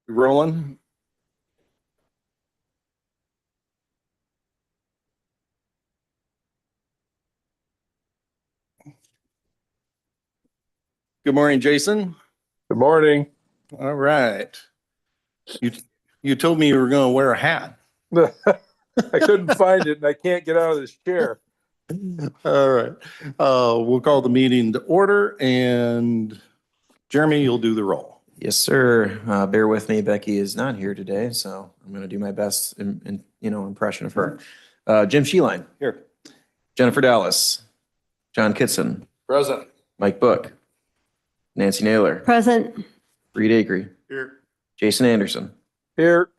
Rolling. Good morning, Jason. Good morning. All right. You told me you were going to wear a hat. I couldn't find it and I can't get out of this chair. All right. We'll call the meeting to order, and Jeremy, you'll do the roll. Yes, sir. Bear with me. Becky is not here today, so I'm going to do my best impression of her. Jim Sheeline. Here. Jennifer Dallas. John Kitson. Present. Mike Book. Nancy Naylor. Present. Reed Acree. Here. Jason Anderson. Here.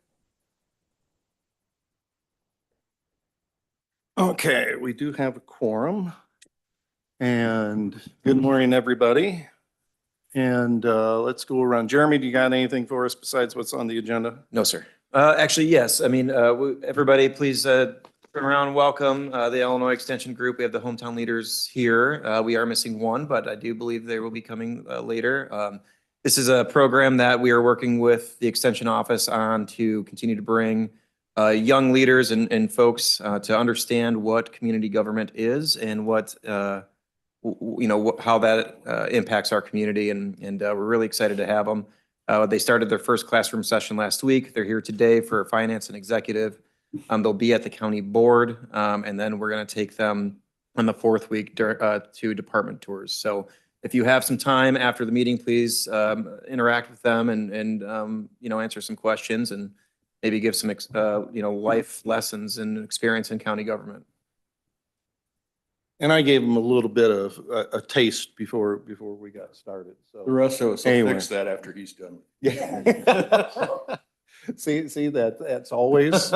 Okay, we do have a quorum. And good morning, everybody. And let's go around. Jeremy, do you got anything for us besides what's on the agenda? No, sir. Actually, yes. I mean, everybody, please turn around and welcome the Illinois Extension Group. We have the hometown leaders here. We are missing one, but I do believe they will be coming later. This is a program that we are working with the Extension Office on to continue to bring young leaders and folks to understand what community government is and what how that impacts our community, and we're really excited to have them. They started their first classroom session last week. They're here today for finance and executive. They'll be at the county board, and then we're going to take them on the fourth week to department tours. So if you have some time after the meeting, please interact with them and answer some questions and maybe give some life lessons and experience in county government. And I gave them a little bit of a taste before we got started. The So rest of us will Anyway. fix that after he's done. yeah. See that's always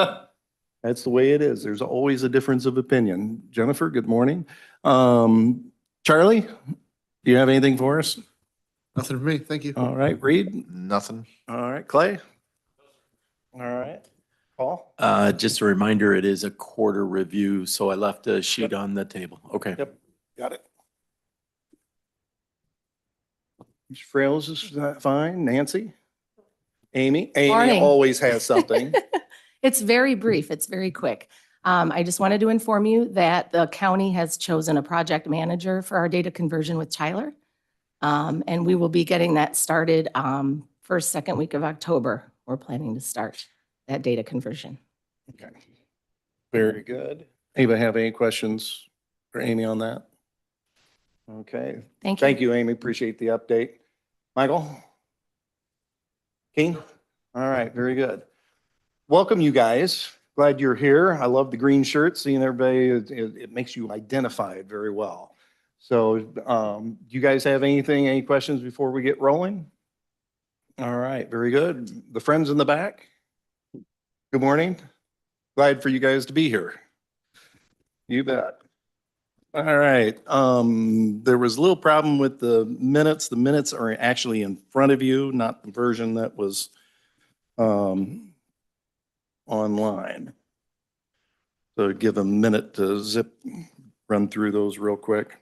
that's the way it is. There's always a difference of opinion. Jennifer, good morning. Charlie, do you have anything for us? Nothing for me, thank you. All right, Reed. Nothing. All right, Clay. All right, Paul. Just a reminder, it is a quarter review, so I left a sheet on the table. Okay. Yep, got it. Ms. Frails is fine. Nancy? Amy? Amy Morning. always has something. It's very brief. It's very quick. I just wanted to inform you that the county has chosen a project manager for our data conversion with Tyler. And we will be getting that started first, second week of October. We're planning to start that data conversion. Okay. Very good. Anybody have any questions for Amy on that? Okay. Thank you. Thank you, Amy. Appreciate the update. Michael? King? All right, very good. Welcome, you guys. Glad you're here. I love the green shirt. Seeing everybody, it makes you identified very well. So do you guys have any questions before we get rolling? All right, very good. The friends in the back? Good morning. Glad for you guys to be here. You bet. All right. There was a little problem with the minutes. The minutes are actually in front of you, not the version that was online. So give a minute to run through those real quick.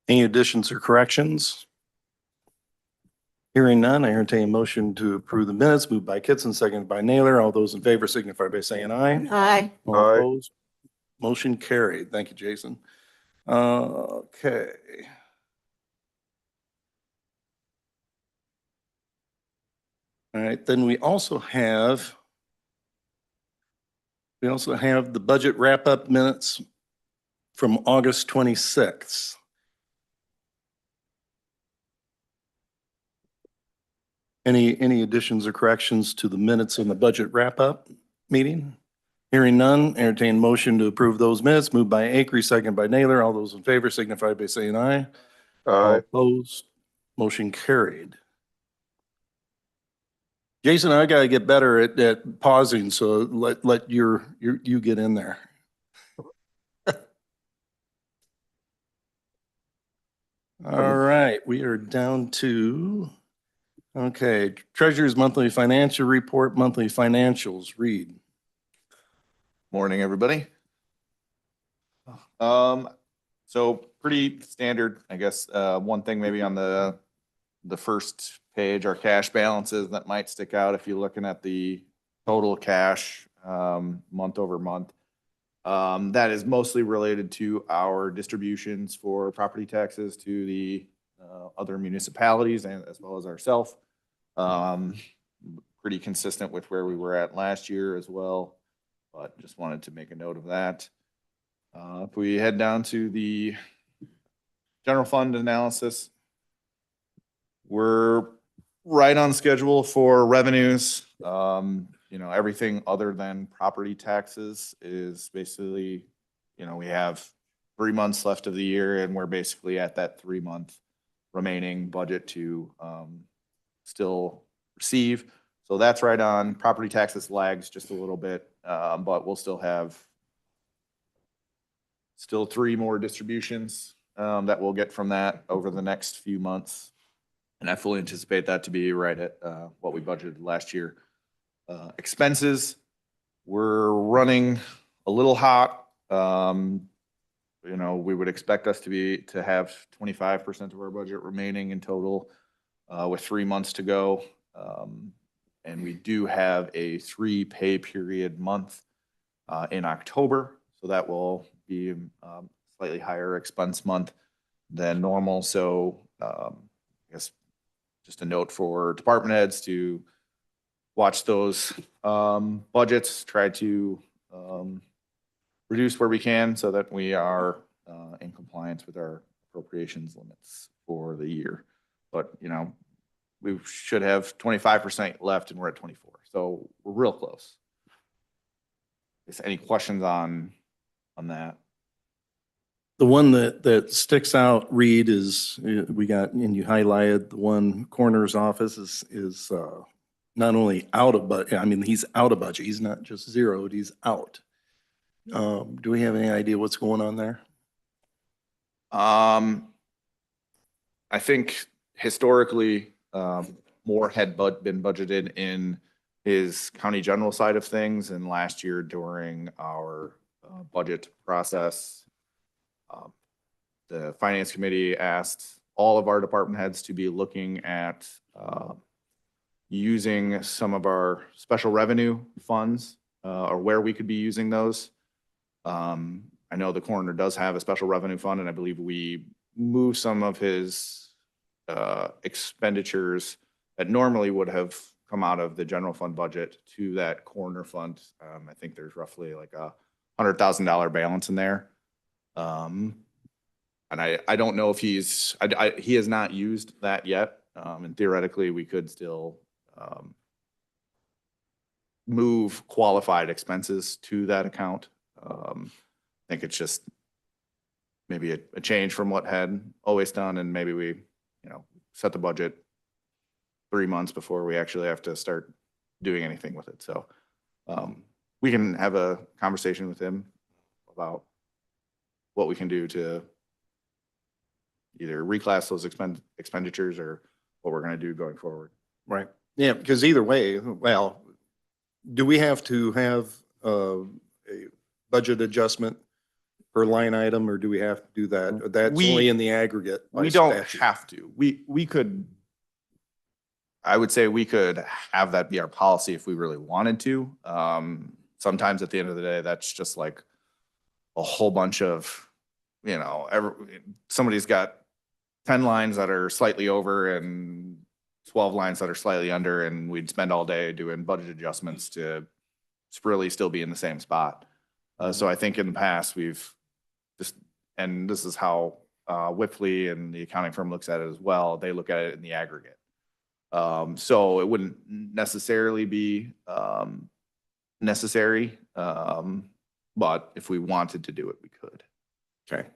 Any additions or corrections? Hearing none, I entertain a motion to approve the minutes. Moved by Kitson, seconded by Naylor. All those in favor signify by saying aye. Hi. All Aye. opposed? Motion carried. Thank you, Jason. Okay. All right, then we also have the budget wrap-up minutes from August 26th. Any additions or corrections to the minutes in the budget wrap-up meeting? Hearing none, entertain motion to approve those minutes. Moved by Acree, second by Naylor. All those in favor signify by saying aye. All Aye. opposed, motion carried. Jason, I gotta get better at pausing, so let you get in there. All right, we are down to, okay, Treasurer's Monthly Financial Report, Monthly Financials, Reed. Morning, everybody. So pretty standard, I guess. One thing maybe on the first page, our cash balances that might stick out if you're looking at the total cash, month over month. That is mostly related to our distributions for property taxes to the, other municipalities and as well as ourselves. Pretty consistent with where we were at last year as well, but just wanted to make a note of that. If we head down to the general fund analysis, we're right on schedule for revenues. You know, everything other than property taxes is basically, you know, we have 3 months left of the year and we're basically at that 3-month remaining budget to still receive. So that's right on. Property taxes lags just a little bit, but we'll still have 3 more distributions that we'll get from that over the next few months. And I fully anticipate that to be right at what we budgeted last year. Expenses, we're running a little hot. You know, we would expect us to have 25% of our budget remaining in total with 3 months to go. And we do have a 3 pay period month in October. So that will be slightly higher expense month than normal. So I guess just a note for department heads to watch those budgets, try to reduce where we can so that we are in compliance with our appropriations limits for the year. But, you know, we should have 25% left and we're at 24. So we're real close. Is any questions on that? The one that sticks out, Reed, is we got, and you highlighted the one coroner's office is not only out of budget, I mean, he's out of budget. He's not just zeroed, he's out. Do we have any idea what's going on there? I think historically, more had been budgeted in his county general side of things, and last year during our budget process, the finance committee asked all of our department heads to be looking at using some of our special revenue funds or where we could be using those. I know the coroner does have a special revenue fund, and I believe we moved some of his expenditures that normally would have come out of the general fund budget to that coroner fund. I think there's roughly like a $100,000 balance in there. And I don't know if he has not used that yet. And theoretically, we could still move qualified expenses to that account. I think it's just maybe a change from what had always done, and maybe we, you know, set the budget 3 months before we actually have to start doing anything with it. So we can have a conversation with him about what we can do to either reclass those expenditures or what we're going to do going forward. Right. Yeah, because either way, well, do we have to have a budget adjustment per line item, or do we have to do that? That's only in the aggregate. by We don't statute. have to. We could, I would say we could have that be our policy if we really wanted to. Sometimes at the end of the day, that's just like a whole bunch of, you know, somebody's got 10 lines that are slightly over and 12 lines that are slightly under, and we'd spend all day doing budget adjustments to really still be in the same spot. So I think in the past we've just, and this is how Whipley and the accounting firm looks at it as well. They look at it in the aggregate. So it wouldn't necessarily be necessary, but if we wanted to do it, we could. Okay.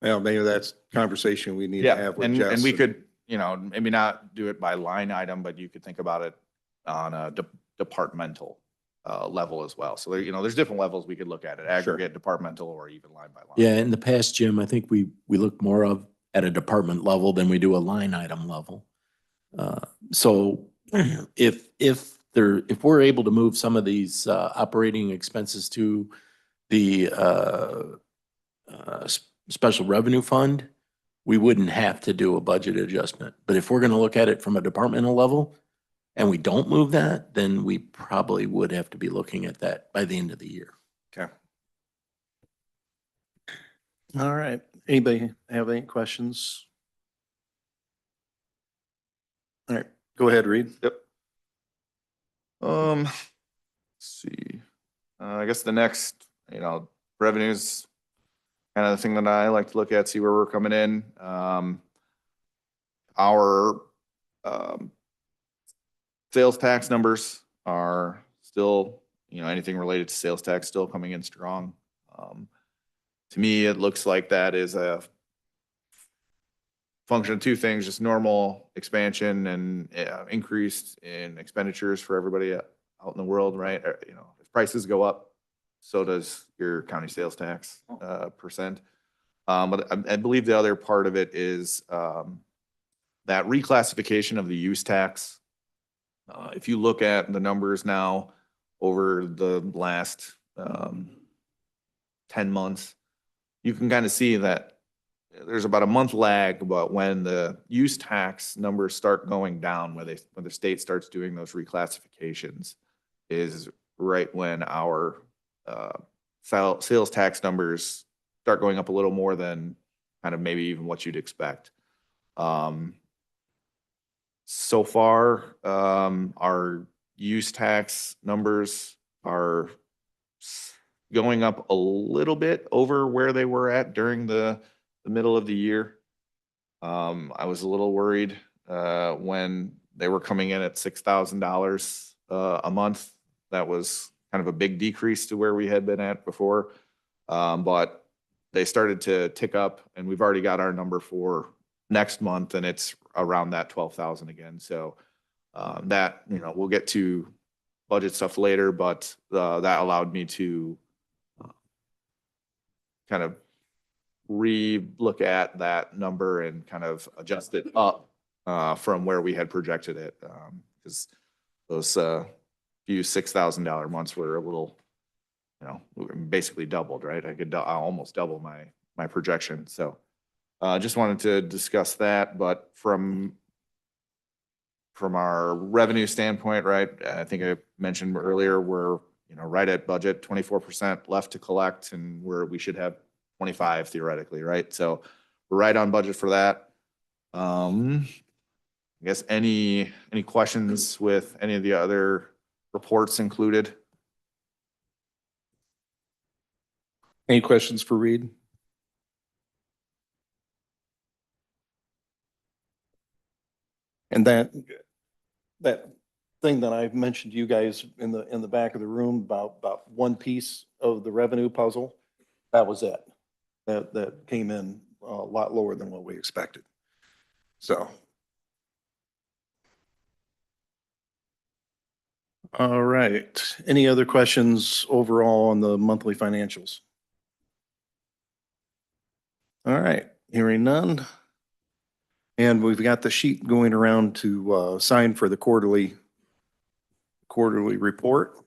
Well, maybe that's a conversation we need to Yeah, have with and Jess. we could, you know, maybe not do it by line item, but you could think about it on a departmental level as well. So there, there's different levels we could look at it, aggregate, departmental, or even line by line. Yeah, in the past, Jim, I think we look more of at a department level than we do a line item level. So if we're able to move some of these operating expenses to the special revenue fund, we wouldn't have to do a budget adjustment. But if we're going to look at it from a departmental level and we don't move that, then we probably would have to be looking at that by the end of the year. Okay. All right. Anybody have any questions? All right, go ahead, Reed. Yep. Let's see. I guess the next, revenues, kind of the thing that I like to look at, see where we're coming in. Our sales tax numbers are still, anything related to sales tax still coming in strong. To me, it looks like that is a function of two things, just normal expansion and increase in expenditures for everybody out in the world, right? If prices go up, so does your county sales tax percent. But I believe the other part of it is that reclassification of the use tax. If you look at the numbers now over the last 10 months, you can kind of see that there's about a month lag about when the use tax numbers start going down, when the state starts doing those reclassifications, is right when our sales tax numbers start going up a little more than kind of maybe even what you'd expect. So far, our use tax numbers are going up a little bit over where they were at during the middle of the year. I was a little worried when they were coming in at $6,000 a month. That was kind of a big decrease to where we had been at before. But they started to tick up, and we've already got our number for next month, and it's around that 12,000 again. So that, we'll get to budget stuff later, but that allowed me to kind of re-look at that number and kind of adjust it up from where we had projected it. Because those few $6,000 months were a little, basically doubled, right? I almost double my projection. So just wanted to discuss that, but from our revenue standpoint, right, I think I mentioned earlier, we're, right at budget, 24% left to collect, and we should have 25 theoretically, right? So we're right on budget for that. I guess any questions with any of the other reports included? Any questions for Reed? And that thing that I mentioned to you guys in the back of the room about one piece of the revenue puzzle, that was it. That came in a lot lower than what we expected. So. All right. Any other questions overall on the monthly financials? All right, hearing none. And we've got the sheet going around to sign for the quarterly report.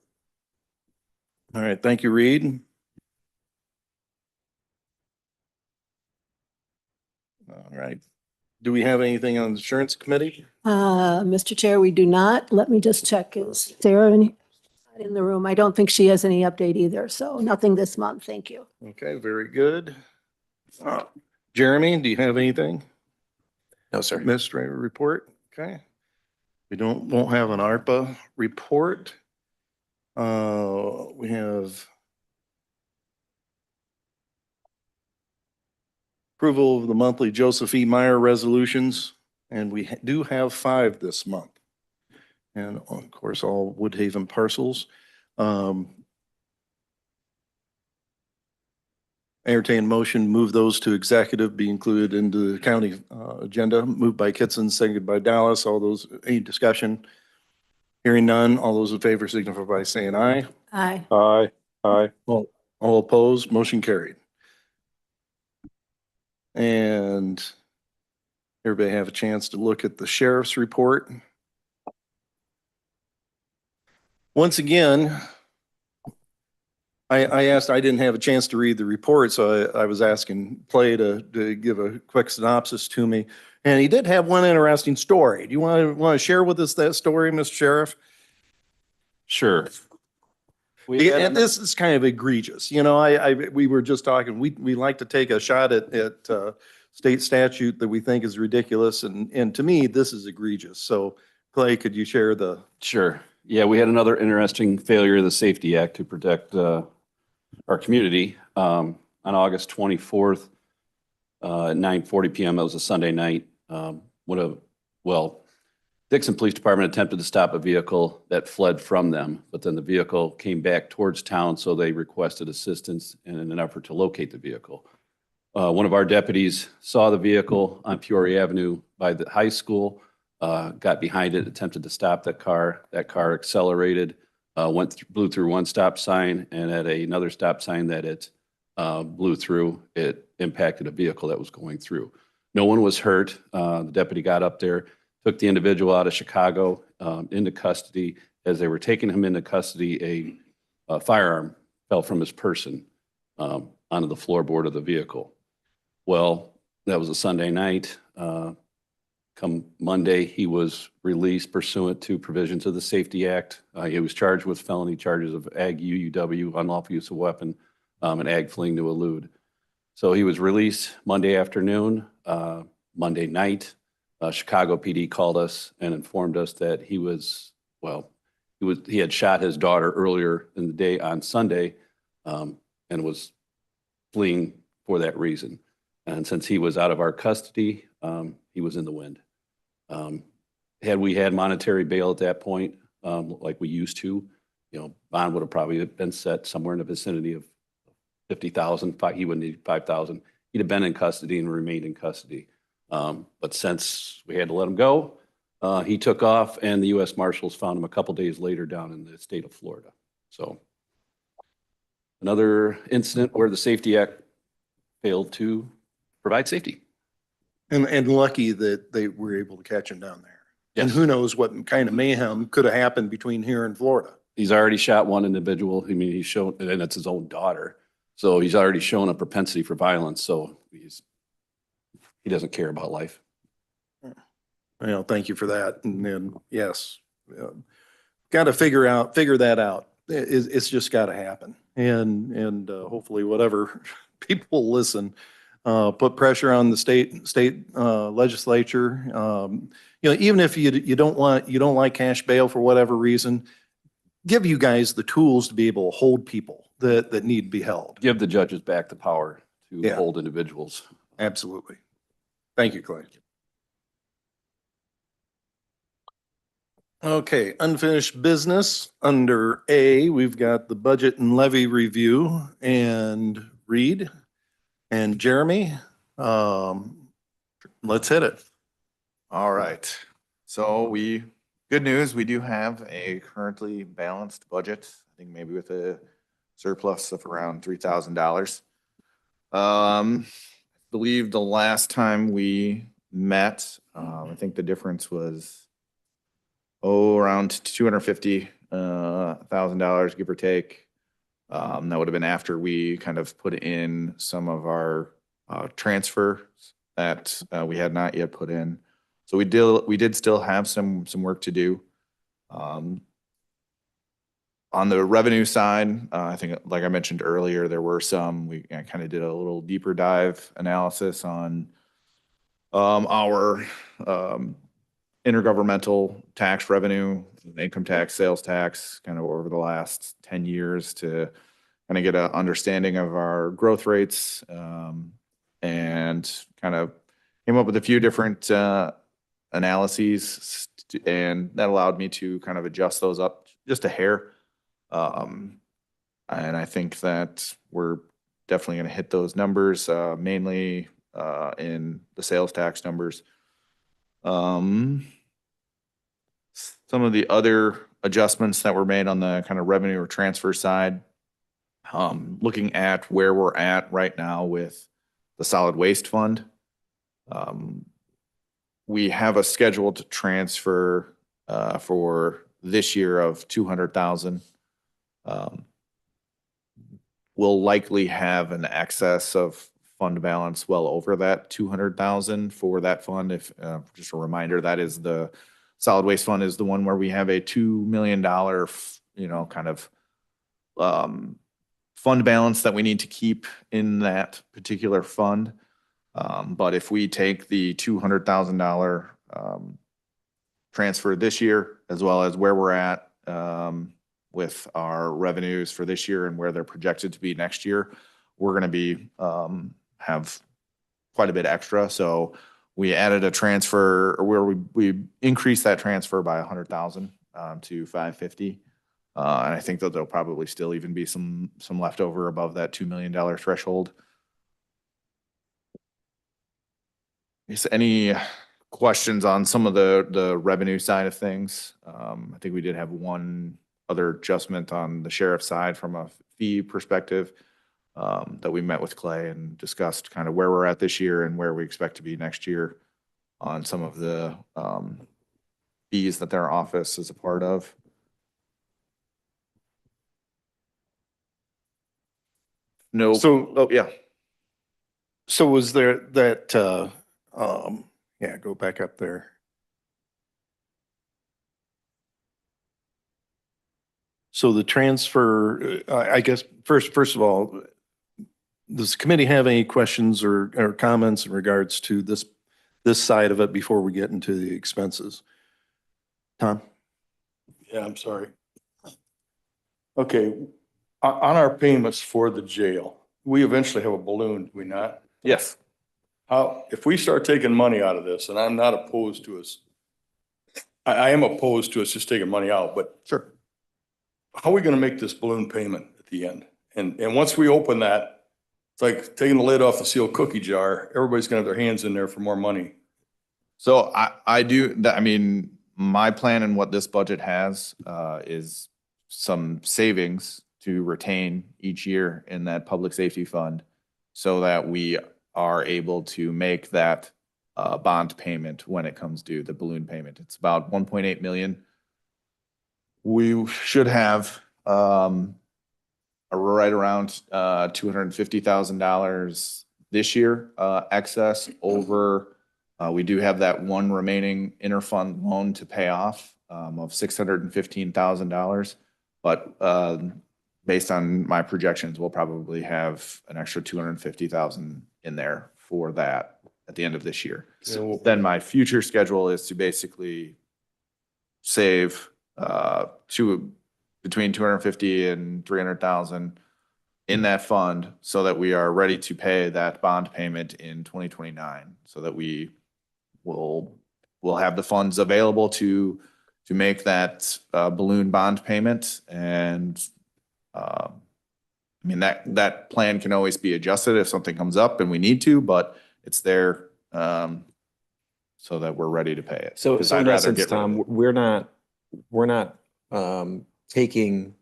All right, thank you, Reed. All right. Do we have anything on the insurance committee? Mr. Chair, we do not. Let me just check. Is Sarah in the room? I don't think she has any update either, so nothing this month. Thank you. Okay, very good. Jeremy, do you have anything? No, sir. Administrator report? Okay. We won't have an ARPA report. We have approval of the monthly Joseph E. Meyer resolutions, and we do have 5 this month. And of course, all Woodhaven parcels. Entertain motion, move those to executive, be included into the county agenda. Moved by Kitson, seconded by Dallas. All those, any discussion? Hearing none, all those in favor signify by saying aye. Aye. Aye, aye. All opposed, motion carried. And everybody have a chance to look at the sheriff's report. Once again, I asked, I didn't have a chance to read the report, so I was asking Clay to give a quick synopsis to me. And he did have one interesting story. Do you want to share with us that story, Mr. Sheriff? Sure. And this is kind of egregious. You know, we were just talking, we like to take a shot at state statute that we think is ridiculous. And to me, this is egregious. So Clay, could you share the? Sure. Yeah, we had another interesting failure of the Safety Act to protect our community. On August 24th, at 9:40 PM, that was a Sunday night, Dixon Police Department attempted to stop a vehicle that fled from them, but then the vehicle came back towards town, so they requested assistance in an effort to locate the vehicle. One of our deputies saw the vehicle on Peoria Avenue by the high school, got behind it, attempted to stop that car. That car accelerated, blew through one stop sign, and at another stop sign that it blew through, it impacted a vehicle that was going through. No one was hurt. The deputy got up there, took the individual out of Chicago into custody. As they were taking him into custody, a firearm fell from his person onto the floorboard of the vehicle. Well, that was a Sunday night. Come Monday, he was released pursuant to provisions of the Safety Act. He was charged with felony charges of ag UUW, unlawful use of weapon, and ag fleeing to elude. So he was released Monday afternoon. Monday night, Chicago PD called us and informed us that he had shot his daughter earlier in the day on Sunday, and was fleeing for that reason. And since he was out of our custody, he was in the wind. Had we had monetary bail at that point, like we used to, bond would have probably been set somewhere in the vicinity of 50,000. He would need 5,000. He'd have been in custody and remained in custody. But since we had to let him go, he took off, and the U.S. Marshals found him a couple days later down in the state of Florida. So another incident where the Safety Act failed to provide safety. And lucky that they were able to catch him down there. And Yes. who knows what kind of mayhem could have happened between here and Florida. He's already shot one individual. I mean, he's shown, and it's his own daughter. So he's already shown a propensity for violence. So he doesn't care about life. Thank you for that. And then, yes, got to figure that out. It's just got to happen. And hopefully whatever people listen, put pressure on the state legislature. Even if you don't like cash bail for whatever reason, give you guys the tools to be able to hold people that need to be held. Give the judges back the power to Yeah. hold individuals. Absolutely. Thank you, Clay. Okay, unfinished business. Under A, we've got the budget and levy review, and Reed and Jeremy. Let's hit it. All right. So good news, we do have a currently balanced budget. I think maybe with a surplus of around $3,000. I believe the last time we met, I think the difference was, around $250,000, give or take. That would have been after we kind of put in some of our transfers that we had not yet put in. So we did still have some work to do. On the revenue side, I think, like I mentioned earlier, there were we kind of did a little deeper dive analysis on our intergovernmental tax revenue, income tax, sales tax, kind of over the last 10 years to kind of get an understanding of our growth rates, and kind of came up with a few different analyses, and that allowed me to kind of adjust those up just a hair. And I think that we're definitely going to hit those numbers, mainly in the sales tax numbers. Some of the other adjustments that were made on the kind of revenue or transfer side. Looking at where we're at right now with the solid waste fund. We have a scheduled transfer for this year of 200,000. We'll likely have an excess of fund balance well over that 200,000 for that fund. If just a reminder, that is the solid waste fund is the one where we have a $2 million, kind of fund balance that we need to keep in that particular fund. But if we take the $200,000 transfer this year, as well as where we're at with our revenues for this year and where they're projected to be next year, we're going to be have quite a bit extra. So we added a transfer where we increased that transfer by 100,000 to 550. And I think that there'll probably still even be some leftover above that $2 million threshold. Is any questions on some of the revenue side of things? I think we did have one other adjustment on the sheriff's side from a fee perspective that we met with Clay and discussed kind of where we're at this year and where we expect to be next year on some of the fees that their office is a part of. No. So- Oh, yeah. So was there that, yeah, go back up there. So the transfer, I guess, first of all, does the committee have any questions or comments in regards to this side of it before we get into the expenses? Tom? Yeah, I'm sorry. Okay, on our payments for the jail, we eventually have a balloon, do we not? Yes. How, if we start taking money out of this, and I'm not opposed to us, I am opposed to us just taking money out, but Sure. how are we gonna make this balloon payment at the end? And once we open that, it's like taking the lid off the sealed cookie jar. Everybody's gonna have their hands in there for more money. So I do that. I mean, my plan and what this budget has is some savings to retain each year in that public safety fund so that we are able to make that bond payment when it comes due, the balloon payment. It's about 1.8 million. We should have right around $250,000 this year excess over. We do have that one remaining interfund loan to pay off of $615,000. But based on my projections, we'll probably have an extra $250,000 in there for that at the end of this year. So then my future schedule is to basically save between 250 and 300,000 in that fund so that we are ready to pay that bond payment in 2029, so that we will have the funds available to make that balloon bond payment. And I mean, that plan can always be adjusted if something comes up and we need to, but it's there so that we're ready to pay it. So 'Cause in I'd rather essence, get rid of Tom, it. we're not taking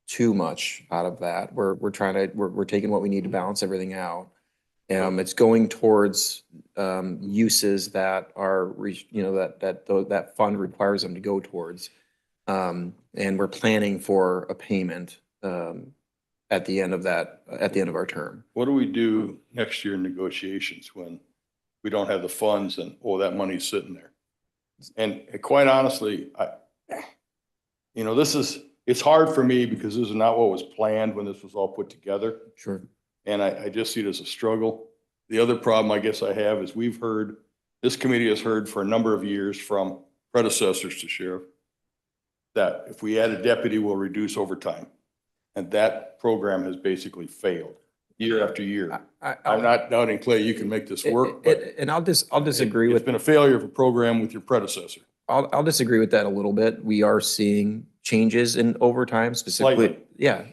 too much out of that. We're taking what we need to balance everything out. It's going towards uses that are, that fund requires them to go towards. And we're planning for a payment at the end of our term. What do we do next year in negotiations when we don't have the funds and, oh, that money's sitting there? And quite honestly, it's hard for me because this is not what was planned when this was all put together. Sure. And I just see it as a struggle. The other problem I guess I have is this committee has heard for a number of years from predecessors to sheriff that if we add a deputy, we'll reduce overtime. And that program has basically failed year after year. I'm not doubting, Clay, you can make this work, but And I'll disagree it's with, been a failure of a program with your predecessor. I'll disagree with that a little bit. We are seeing changes in overtime specifically. Slightly. Yeah,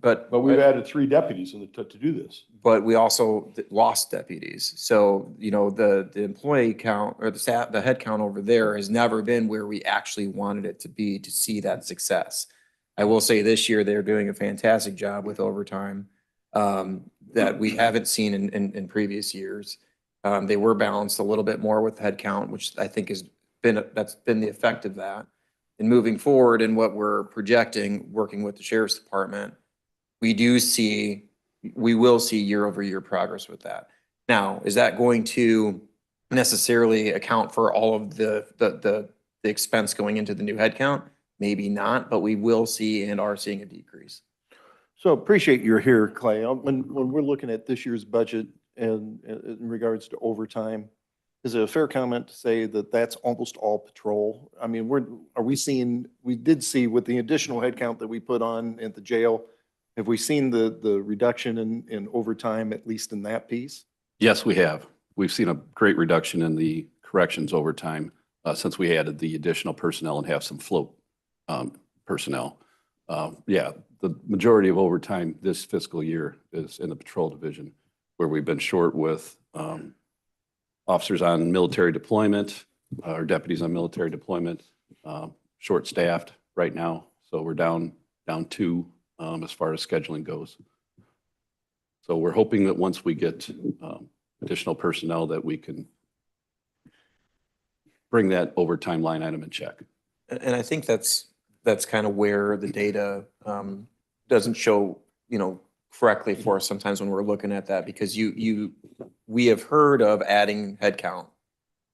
but we've added 3 deputies to do this. but we also lost deputies. So, you know, the employee count or the head count over there has never been where we actually wanted it to be to see that success. I will say this year, they're doing a fantastic job with overtime that we haven't seen in previous years. They were balanced a little bit more with head count, which I think that's been the effect of that. And moving forward in what we're projecting, working with the sheriff's department, we will see year-over-year progress with that. Now, is that going to necessarily account for all of the expense going into the new headcount? Maybe not, but we will see and are seeing a decrease. So appreciate you're here, Clay. When we're looking at this year's budget and in regards to overtime, is it a fair comment to say that that's almost all patrol? I mean, we did see with the additional headcount that we put on at the jail, have we seen the reduction in overtime, at least in that piece? Yes, we have. We've seen a great reduction in the corrections overtime since we added the additional personnel and have some float personnel. Yeah, the majority of overtime this fiscal year is in the patrol division, where we've been short with officers on military deployment, or deputies on military deployment, short-staffed right now. So we're down 2 as far as scheduling goes. So we're hoping that once we get additional personnel that we can bring that overtime line item in check. And I think that's kind of where the data doesn't show, you know, correctly for us sometimes when we're looking at that, because we have heard of adding headcount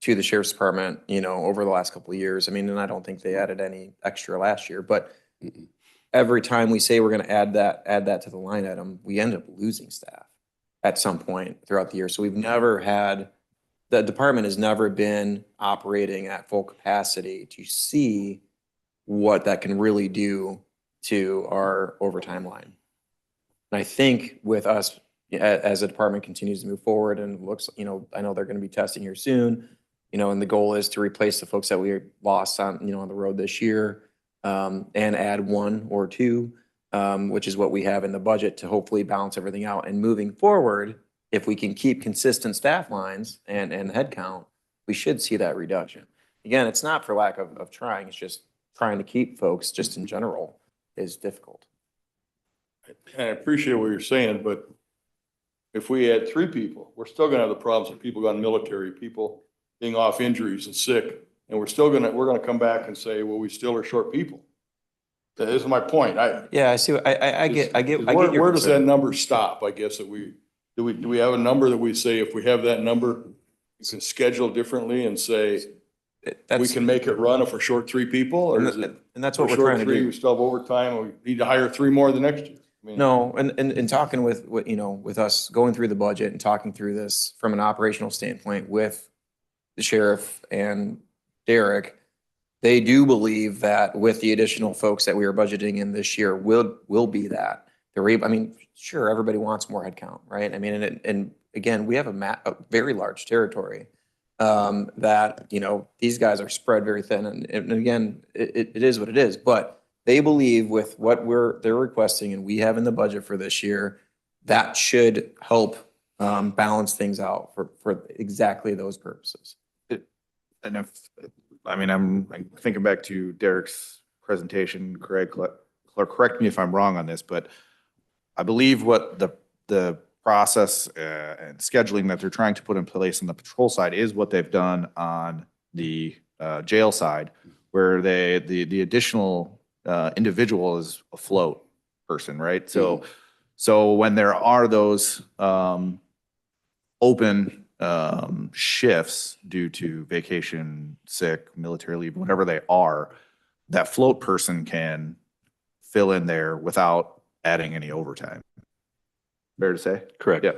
to the sheriff's department, you know, over the last couple of years. I mean, and I don't think they added any extra last year, but every time we say we're going to add that to the line item, we end up losing staff at some point throughout the year. So the department has never been operating at full capacity to see what that can really do to our overtime line. And I think with us, as the department continues to move forward and looks, you know, I know they're going to be testing here soon, you know, and the goal is to replace the folks that we lost on, you know, on the road this year, and add 1 or 2, which is what we have in the budget to hopefully balance everything out. And moving forward, if we can keep consistent staff lines and headcount, we should see that reduction. Again, it's not for lack of trying, it's just trying to keep folks just in general is difficult. And I appreciate what you're saying, but if we add 3 people, we're still gonna have the problems of people going military, people being off injuries and sick. And we're gonna come back and say, well, we still are short people. This is my point. Yeah, I see. I get your Where does that concern. number stop? I guess that do we have a number that we say, if we have that number, you can schedule differently and say, we can make it run if we're short 3 people, or is it? And that's what we're short trying to 3, do. we still have overtime, and we need to hire 3 more the next year. I mean, No, and talking with, you know, with us going through the budget and talking through this from an operational standpoint with the sheriff and Derek, they do believe that with the additional folks that we are budgeting in this year will be that. I mean, sure, everybody wants more headcount, right? I mean, and again, we have a very large territory that, you know, these guys are spread very thin. And again, it is what it is. But they believe with what they're requesting and we have in the budget for this year, that should help balance things out for exactly those purposes. And I'm thinking back to Derek's presentation, Craig, correct me if I'm wrong on this, but I believe what the process and scheduling that they're trying to put in place on the patrol side is what they've done on the jail side, where the additional individual is a float person, right? So when there are those open shifts due to vacation, sick, military leave, whatever they are, that float person can fill in there without adding any overtime. Fair to say? Correct. Yeah.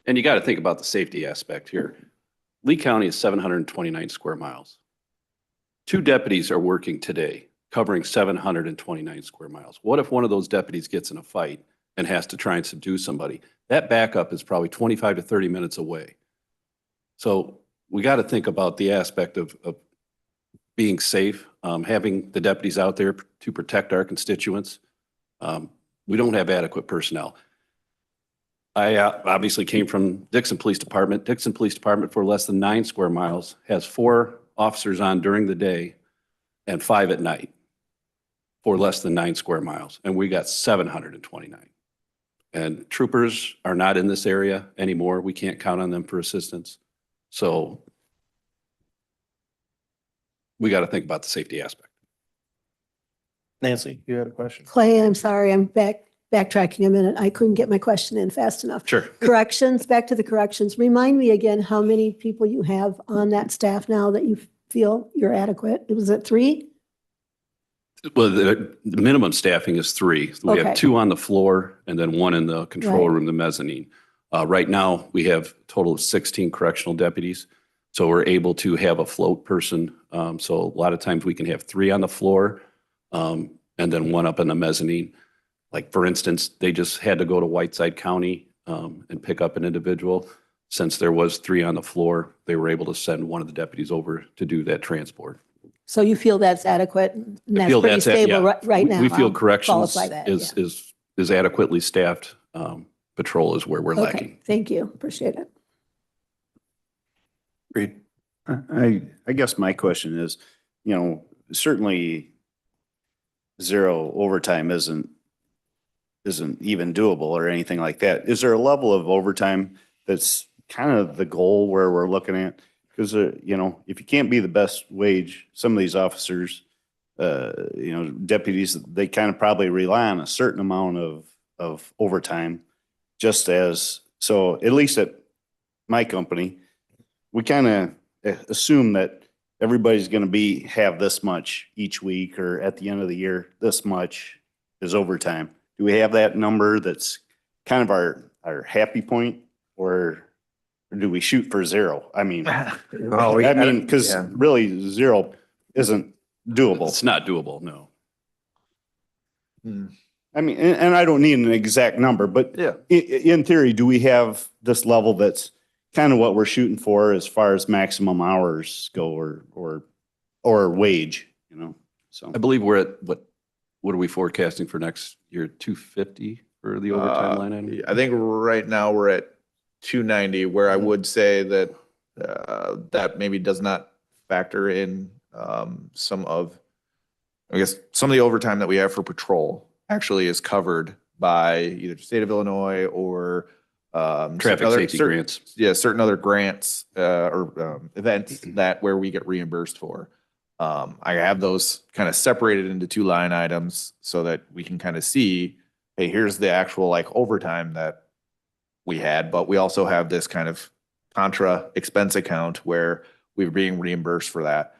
And you got to think about the safety aspect here. Lee County is 729 square miles. 2 deputies are working today, covering 729 square miles. What if one of those deputies gets in a fight and has to try and subdue somebody? That backup is probably 25 to 30 minutes away. So we got to think about the aspect of being safe, having the deputies out there to protect our constituents. We don't have adequate personnel. I obviously came from Dixon Police Department. Dixon Police Department, for less than 9 square miles, has 4 officers on during the day and 5 at night for less than 9 square miles. And we got 729. And troopers are not in this area anymore. We can't count on them for assistance. So we got to think about the safety aspect. Nancy, you had a question? Clay, I'm sorry, I'm backtracking a minute. I couldn't get my question in fast enough. Sure. Corrections, back to the corrections. Remind me again how many people you have on that staff now that you feel you're adequate? Was it 3? Well, the minimum staffing is 3. We Okay. have 2 on the floor and then 1 in the control Right. room, the mezzanine. Right now, we have a total of 16 correctional deputies. So we're able to have a float person. So a lot of times we can have 3 on the floor and then 1 up in the mezzanine. Like, for instance, they just had to go to Whiteside County and pick up an individual. Since there was 3 on the floor, they were able to send 1 of the deputies over to do that transport. So you feel that's adequate? And I that's feel pretty yeah. stable right We- now? We feel I'll corrections qualify that, is adequately staffed. Patrol is where we're yeah. lacking. Okay, thank you. Appreciate it. Agreed. I guess my question is, certainly 0 overtime isn't even doable or anything like that. Is there a level of overtime that's kind of the goal where we're looking at? Because, if you can't be the best wage, some of these officers, deputies, they kind of probably rely on a certain amount of overtime so at least at my company, we kind of assume that everybody's going to have this much each week, or at the end of the year, this much is overtime. Do we have that number that's kind of our happy point, or do we shoot for 0? I mean, because really 0 isn't doable. It's not doable, no. I mean, and I don't need an exact number, but Yeah. in theory, do we have this level that's kind of what we're shooting for as far as maximum hours go, or wage, so. I believe we're at, what are we forecasting for next year? 250 for the overtime line item? I think right now we're at 290, where I would say that that maybe does not factor in some of the overtime that we have for patrol actually is covered by either the state of Illinois or Traffic safety grants. Yeah, certain other grants or events where we get reimbursed for. I have those kind of separated into 2 line items so that we can kind of see, hey, here's the actual overtime that we had, but we also have this kind of contra expense account where we're being reimbursed for that.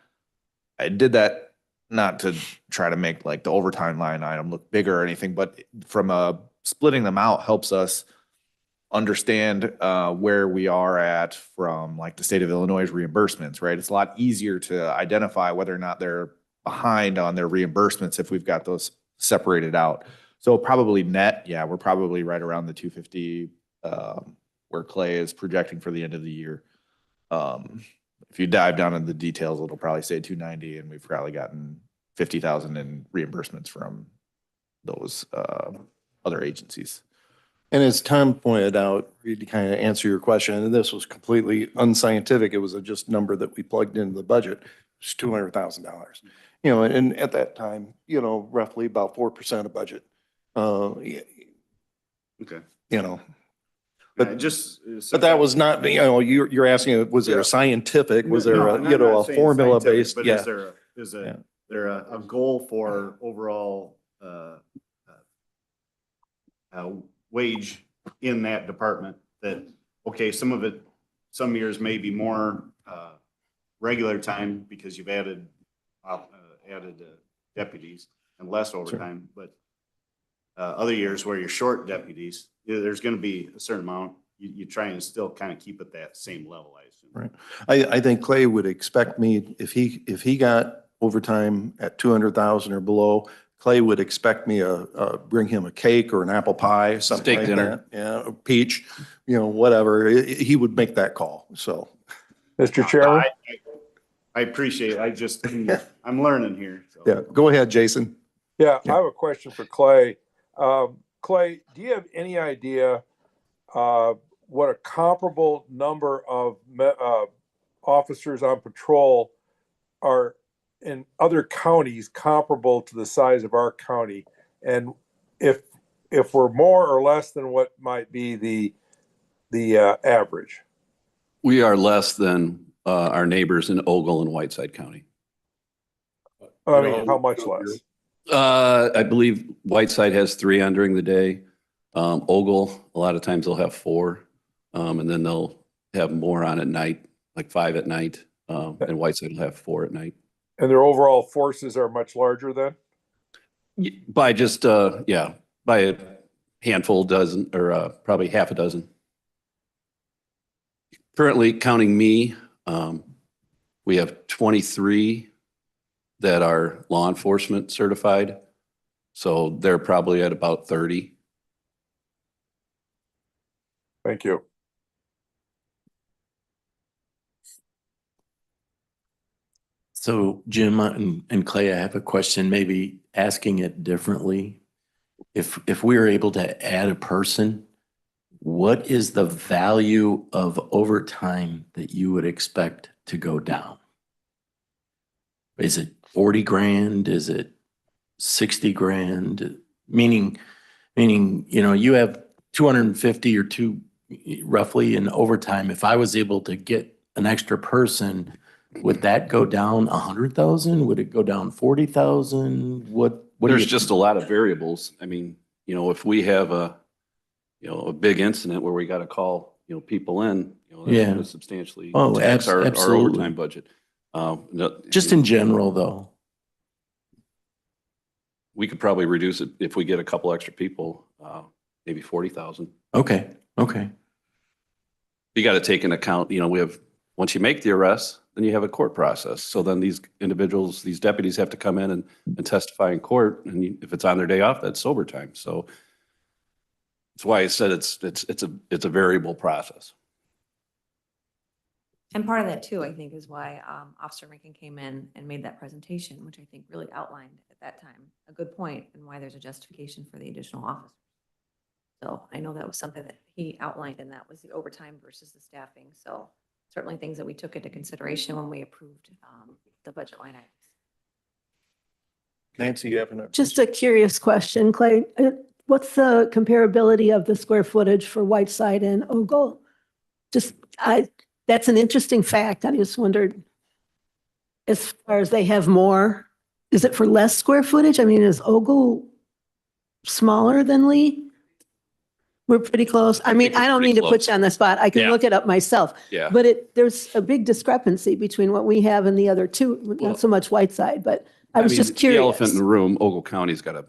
I did that not to try to make the overtime line item look bigger or anything, but from splitting them out helps us understand where we are at from the state of Illinois' reimbursements, right? It's a lot easier to identify whether or not they're behind on their reimbursements if we've got those separated out. So probably net, yeah, we're probably right around the 250 where Clay is projecting for the end of the year. If you dive down into the details, it'll probably say 290, and we've probably gotten 50,000 in reimbursements from those other agencies. And as Tom pointed out, to kind of answer your question, and this was completely unscientific, it was just number that we plugged into the budget, it's $200,000. And at that time, roughly about 4% of budget. Okay. But that was not, you're asking, was there a scientific, was there a formula based? But Yeah. is there a goal for overall wage in that department that, okay, some years may be more regular time because you've added deputies and less overtime, but other years where you're short deputies, there's going to be a certain amount. You try and still kind of keep it that same level, I assume. Right. I think Clay would expect me, if he got overtime at 200,000 or below, Clay would expect me bring him a cake or an apple pie, something Steak like dinner. that. Yeah, a peach, whatever. He would make that call. So. Mr. Chairman, I appreciate it. I'm learning here. So. Yeah, go ahead, Jason. Yeah, Yeah. I have a question for Clay. Clay, do you have any idea what a comparable number of officers on patrol are in other counties comparable to the size of our county? And if we're more or less than what might be the average? We are less than our neighbors in Ogle and Whiteside County. I mean, how much less? I believe Whiteside has 3 on during the day. Ogle, a lot of times they'll have 4, and then they'll have more on at night, like 5 at night. And Whiteside will have 4 at night. And their overall forces are much larger then? By just, yeah, by a handful, dozen, or probably half a dozen. Currently, counting me, we have 23 that are law enforcement certified. So they're probably at about 30. Thank you. So Jim and Clay, I have a question, maybe asking it differently. If we were able to add a person, what is the value of overtime that you would expect to go down? Is it 40 grand? Is it 60 grand? Meaning, you know, you have 250 or two roughly in overtime. If I was able to get an extra person, would that go down 100,000? Would it go down 40,000? What do There's you? just a lot of variables. I mean, you know, if we have a big incident where we got to call, people in, that's Yeah. going to substantially Oh, tax our absolutely. overtime budget. No, Just in general, though. we could probably reduce it if we get a couple extra people, maybe 40,000. Okay. You got to take into account, we have, once you make the arrest, then you have a court process. So then these individuals, these deputies have to come in and testify in court. And if it's on their day off, that's overtime. So that's why I said it's a variable process. And part of that too, I think, is why Officer Rankin came in and made that presentation, which I think really outlined at that time a good point and why there's a justification for the additional officers. So I know that was something that he outlined, and that was the overtime versus the staffing. So certainly things that we took into consideration when we approved the budget line items. Nancy, you have another? Just a curious question, Clay. What's the comparability of the square footage for Whiteside and Ogle? That's an interesting fact. I just wondered, as far as they have more, is it for less square footage? I mean, is Ogle smaller than Lee? We're pretty close. I mean, think we're I don't pretty mean to put close. you on the spot. I can Yeah. look it up myself. Yeah. But there's a big discrepancy between what we have and the other two, Well, not so much Whiteside, but I was mean, just curious. The elephant in the room, Ogle County's got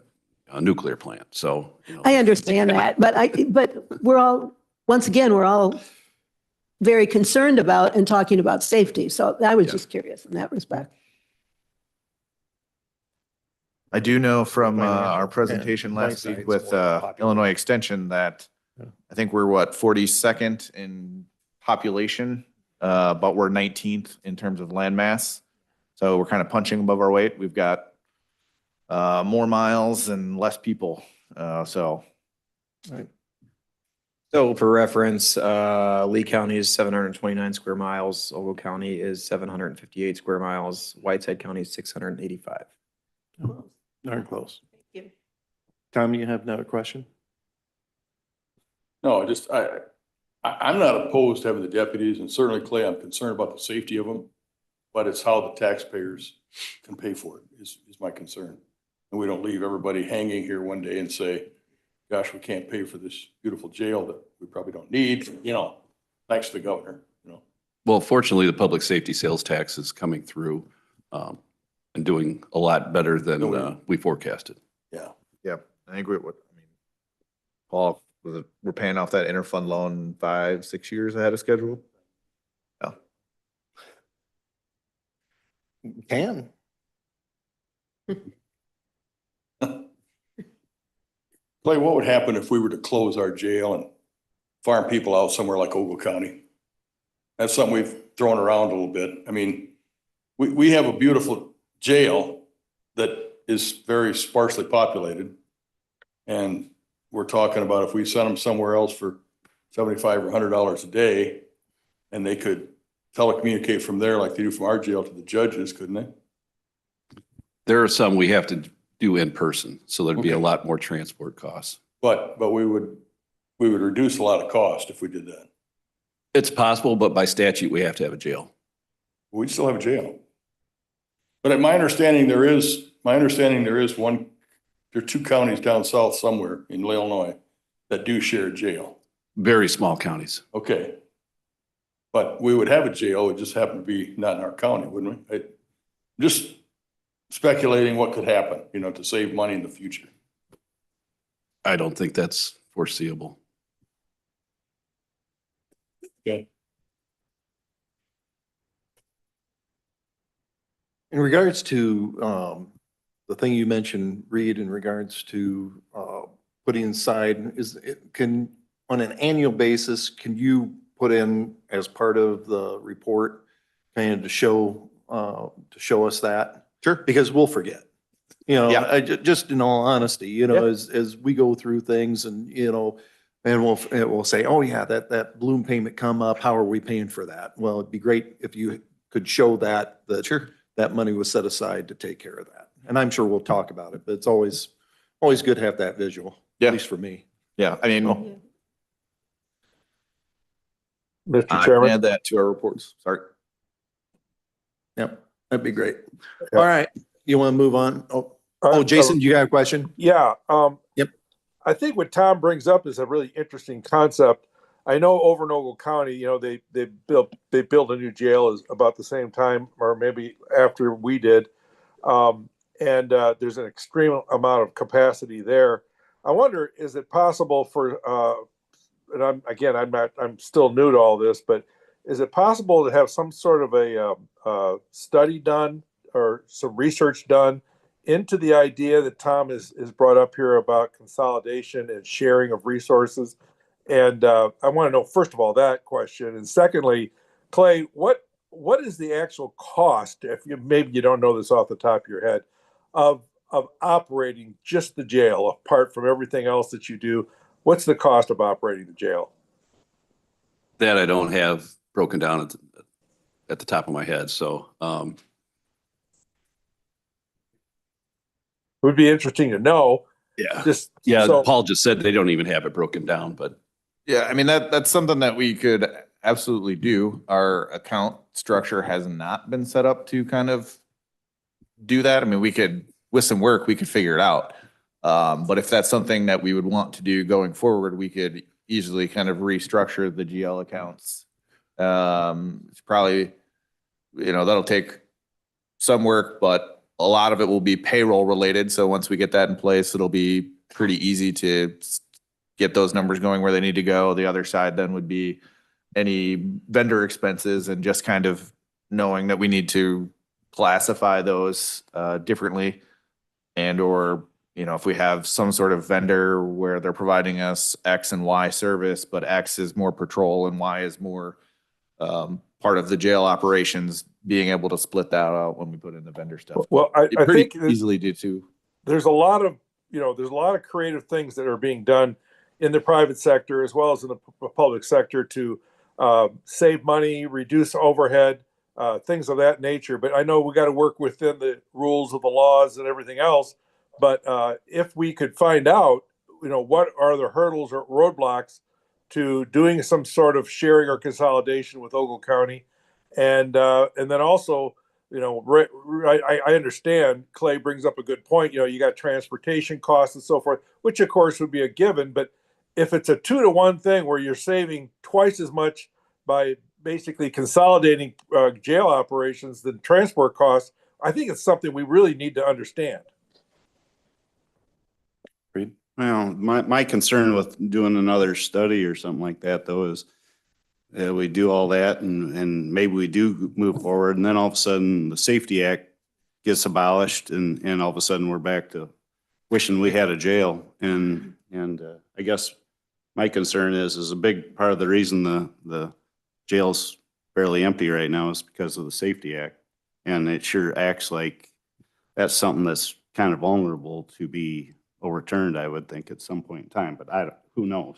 a nuclear plant. So, I understand that, but we're all very concerned about and talking about safety. So I was Yeah. just curious in that respect. I do know from Financial, our yeah, presentation last Whiteside's week with more popular. Illinois Extension that Yeah. I think we're 42nd in population, but we're 19th in terms of land mass. So we're kind of punching above our weight. We've got more miles and less people. So So for reference, Lee County is 729 square miles. Ogle County is 758 square miles. Whiteside County is 685. Darn close. Thank you. Tom, you have another question? No, I'm not opposed to having the deputies, and certainly Clay, I'm concerned about the safety of them, but it's how the taxpayers can pay for it is my concern. And we don't leave everybody hanging here one day and say, gosh, we can't pay for this beautiful jail that we probably don't need, thanks to the governor, Well, fortunately, the public safety sales tax is coming through and doing a lot better than we forecasted. Yeah. I agree with Paul, we're paying off that interfund loan 5-6 years ahead of schedule. Yeah. Can. Clay, what would happen if we were to close our jail and farm people out somewhere like Ogle County? That's something we've thrown around a little bit. I mean, we have a beautiful jail that is very sparsely populated. And we're talking about if we sent them somewhere else for $75 or $100 a day, and they could telecommunicate from there like they do from our jail to the judges, couldn't they? There are some we have to do in person, so there'd be a Okay. lot more transport costs. But we would reduce a lot of cost if we did that. It's possible, but by statute, we have to have a jail. We still have a jail. But at my understanding, there are two counties down south somewhere in Illinois that do share a jail. Very small counties. Okay. But we would have a jail, it just happened to be not in our county, wouldn't we? Just speculating what could happen, to save money in the future. I don't think that's foreseeable. Okay. In regards to the thing you mentioned, Reed, in regards to putting inside, on an annual basis, can you put in as part of the report kind of to show us that? Sure. Because we'll forget. Yeah. Just in all honesty, Yeah. as we go through things and, and we'll say, oh yeah, that balloon payment come up, how are we paying for that? Well, it'd be great if you could show that Sure. that money was set aside to take care of that. And I'm sure we'll talk about it, but it's always good to have that visual, Yeah. at least for me. Yeah, I mean, Mr. I can Chairman. add that to our reports. Sorry. Yep, that'd be great. Yeah. All right, you want to move on? Oh, Jason, do you have a question? Yeah. Yep. I think what Tom brings up is a really interesting concept. I know over in Ogle County, they built a new jail about the same time, or maybe after we did. And there's an extreme amount of capacity there. I wonder, is it possible for, and I'm still new to all this, but is it possible to have some sort of a study done or some research done into the idea that Tom is brought up here about consolidation and sharing of resources? And I want to know, first of all, that question. And secondly, Clay, what is the actual cost, if maybe you don't know this off the top of your head, of operating just the jail, apart from everything else that you do? What's the cost of operating the jail? That I don't have broken down at the top of my head, so. It would be interesting to know. Yeah. Just Yeah, so- Paul just said they don't even have it broken down, but Yeah, I mean, that's something that we could absolutely do. Our account structure has not been set up to kind of do that. I mean, we could, with some work, we could figure it out. But if that's something that we would want to do going forward, we could easily kind of restructure the GL accounts. It's probably, that'll take some work, but a lot of it will be payroll related. So once we get that in place, it'll be pretty easy to get those numbers going where they need to go. The other side then would be any vendor expenses and just kind of knowing that we need to classify those differently. And or, if we have some sort of vendor where they're providing us X and Y service, but X is more patrol and Y is more part of the jail operations, being able to split that out when we put in the vendor stuff. Well, I Pretty think there's- easily do too. there's a lot of creative things that are being done in the private sector as well as in the public sector to save money, reduce overhead, things of that nature. But I know we got to work within the rules of the laws and everything else. But if we could find out, what are the hurdles or roadblocks to doing some sort of sharing or consolidation with Ogle County, and then also, I understand Clay brings up a good point. You got transportation costs and so forth, which of course would be a given. But if it's a 2-to-1 thing where you're saving twice as much by basically consolidating jail operations than transport costs, I think it's something we really need to understand. Well, my concern with doing another study or something like that though is we do all that and maybe we do move forward and then all of a sudden the Safety Act gets abolished and all of a sudden we're back to wishing we had a jail. And I guess my concern is a big part of the reason the jail's fairly empty right now is because of the Safety Act. And it sure acts like that's something that's kind of vulnerable to be overturned, I would think, at some point in time, but who knows?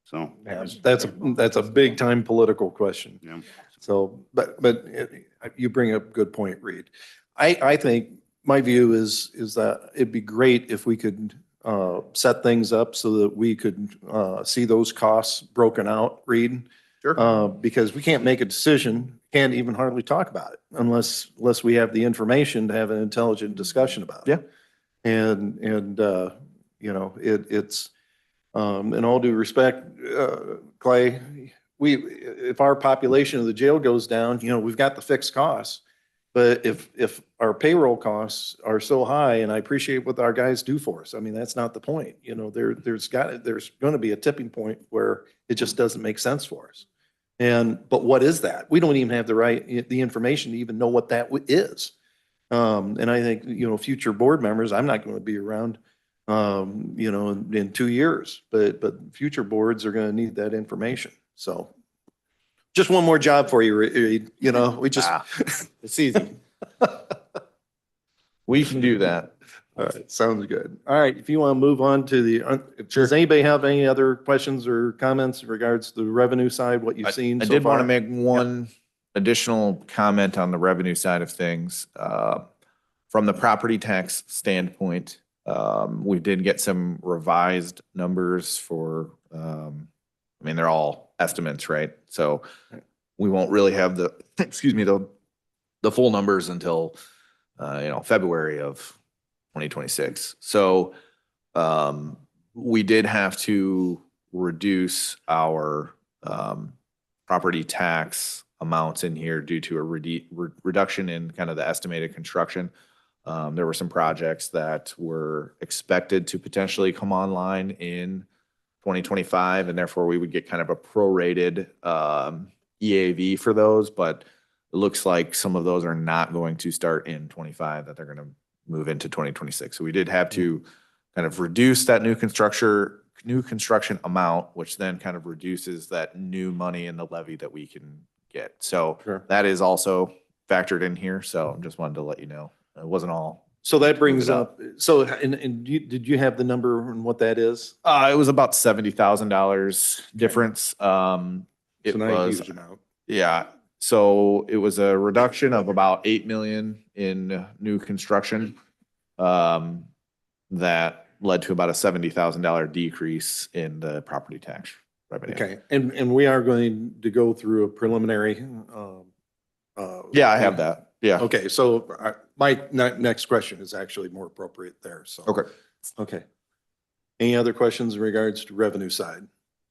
So. Yeah, that's a big time political question. Yeah. So, but you bring up a good point, Reed. I think my view is that it'd be great if we could set things up so that we could see those costs broken out, Reed. Sure. Because we can't make a decision, can't even hardly talk about it unless we have the information to have an intelligent discussion about it. Yeah. And you know, it's, in all due respect, Clay, if our population of the jail goes down, you know, we've got the fixed costs. But if our payroll costs are so high, and I appreciate what our guys do for us, I mean, that's not the point. You know, there's going to be a tipping point where it just doesn't make sense for us. But what is that? We don't even have the information to even know what that is. And I think, you know, future board members, I'm not going to be around, you know, in 2 years, but future boards are going to need that information. So just one more job for you, Reed. You know, we just. It's easy. We can do that. All right, sounds good. All right, if you want to move on to the, does anybody have any other questions or comments in regards to the revenue side, what you've seen I so did want far? to make one additional comment on the revenue side of things. From the property tax standpoint, we did get some revised numbers for, I mean, they're all estimates, right? So we won't really have the, excuse me, the full numbers until, you know, February of 2026. So we did have to reduce our property tax amounts in here due to a reduction in kind of the estimated construction. There were some projects that were expected to potentially come online in 2025, and therefore we would get kind of a prorated EAV for those, but it looks like some of those are not going to start in 25, that they're going to move into 2026. So we did have to kind of reduce that new construction amount, which then kind of reduces that new money in the levy that we can get. So Sure. that is also factored in here. So I just wanted to let you know. It wasn't all. So that brings Move it up, so, and did you have the number and what that is? It was about $70,000 difference. It So not a was, huge amount. yeah. So it was a reduction of about 8 million in new construction. That led to about a $70,000 decrease in the property tax revenue. Okay, and we are going to go through a preliminary. Yeah, I have that. Yeah. Okay, so my next question is actually more appropriate there, so. Okay. Okay. Any other questions in regards to revenue side?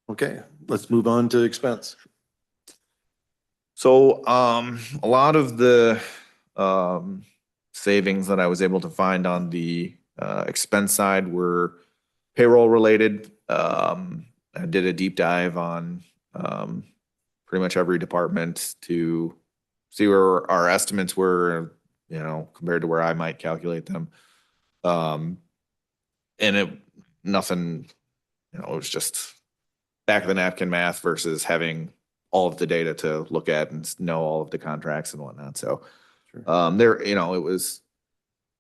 Okay, let's move on to expense. So, a lot of the, savings that I was able to find on the, expense side were payroll related. I did a deep dive on, pretty much every department to see where our estimates were, you know, compared to where I might calculate them. And nothing, you know, it was just back of the napkin math versus having all of the data to look at and know all of the contracts and whatnot. So, there, you know, it was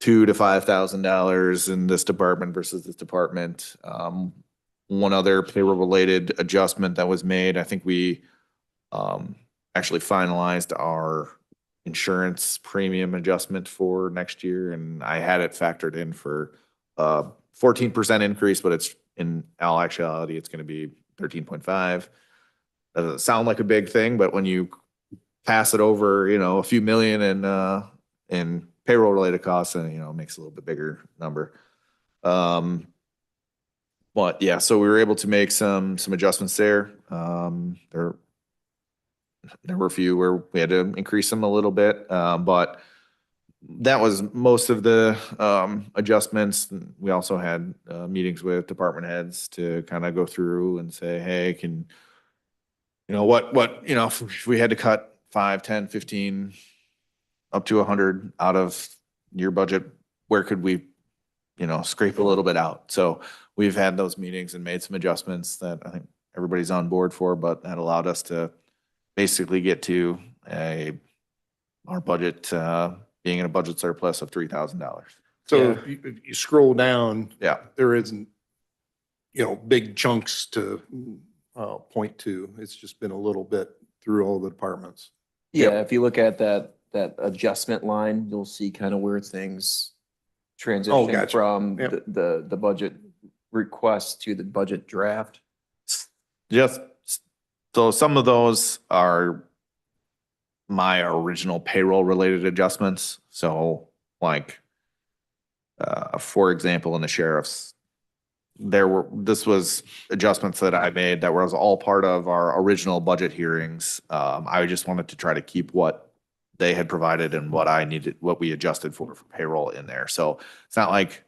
$2,000 to $5,000 in this department versus this department. One other payroll related adjustment that was made, I think we, actually finalized our insurance premium adjustment for next year, and I had it factored in for 14% increase, but it's in all actuality, it's going to be 13.5. Doesn't sound like a big thing, but when you pass it over, you know, a few million in payroll related costs, and you know, it makes a little bit bigger number. But yeah, so we were able to make some adjustments there. There were a few where we had to increase them a little bit, but that was most of the adjustments. We also had meetings with department heads to kind of go through and say, hey, can, you know, what, you know, if we had to cut 5, 10, 15, up to 100 out of your budget, where could we, you know, scrape a little bit out? So we've had those meetings and made some adjustments that I think everybody's on board for, but that allowed us to basically get to our budget being in a budget surplus of $3,000. So if you scroll down, Yeah. there isn't, big chunks to point to. It's just been a little bit through all the departments. Yeah, if you look at that adjustment line, you'll see kind of where things transition gotcha. from Yep. the budget request to the budget draft. Just, so some of those are my original payroll related adjustments. So like, for example, in the sheriff's, this was adjustments that I made that was all part of our original budget hearings. I just wanted to try to keep what they had provided and what I needed, what we adjusted for payroll in there. So it's not like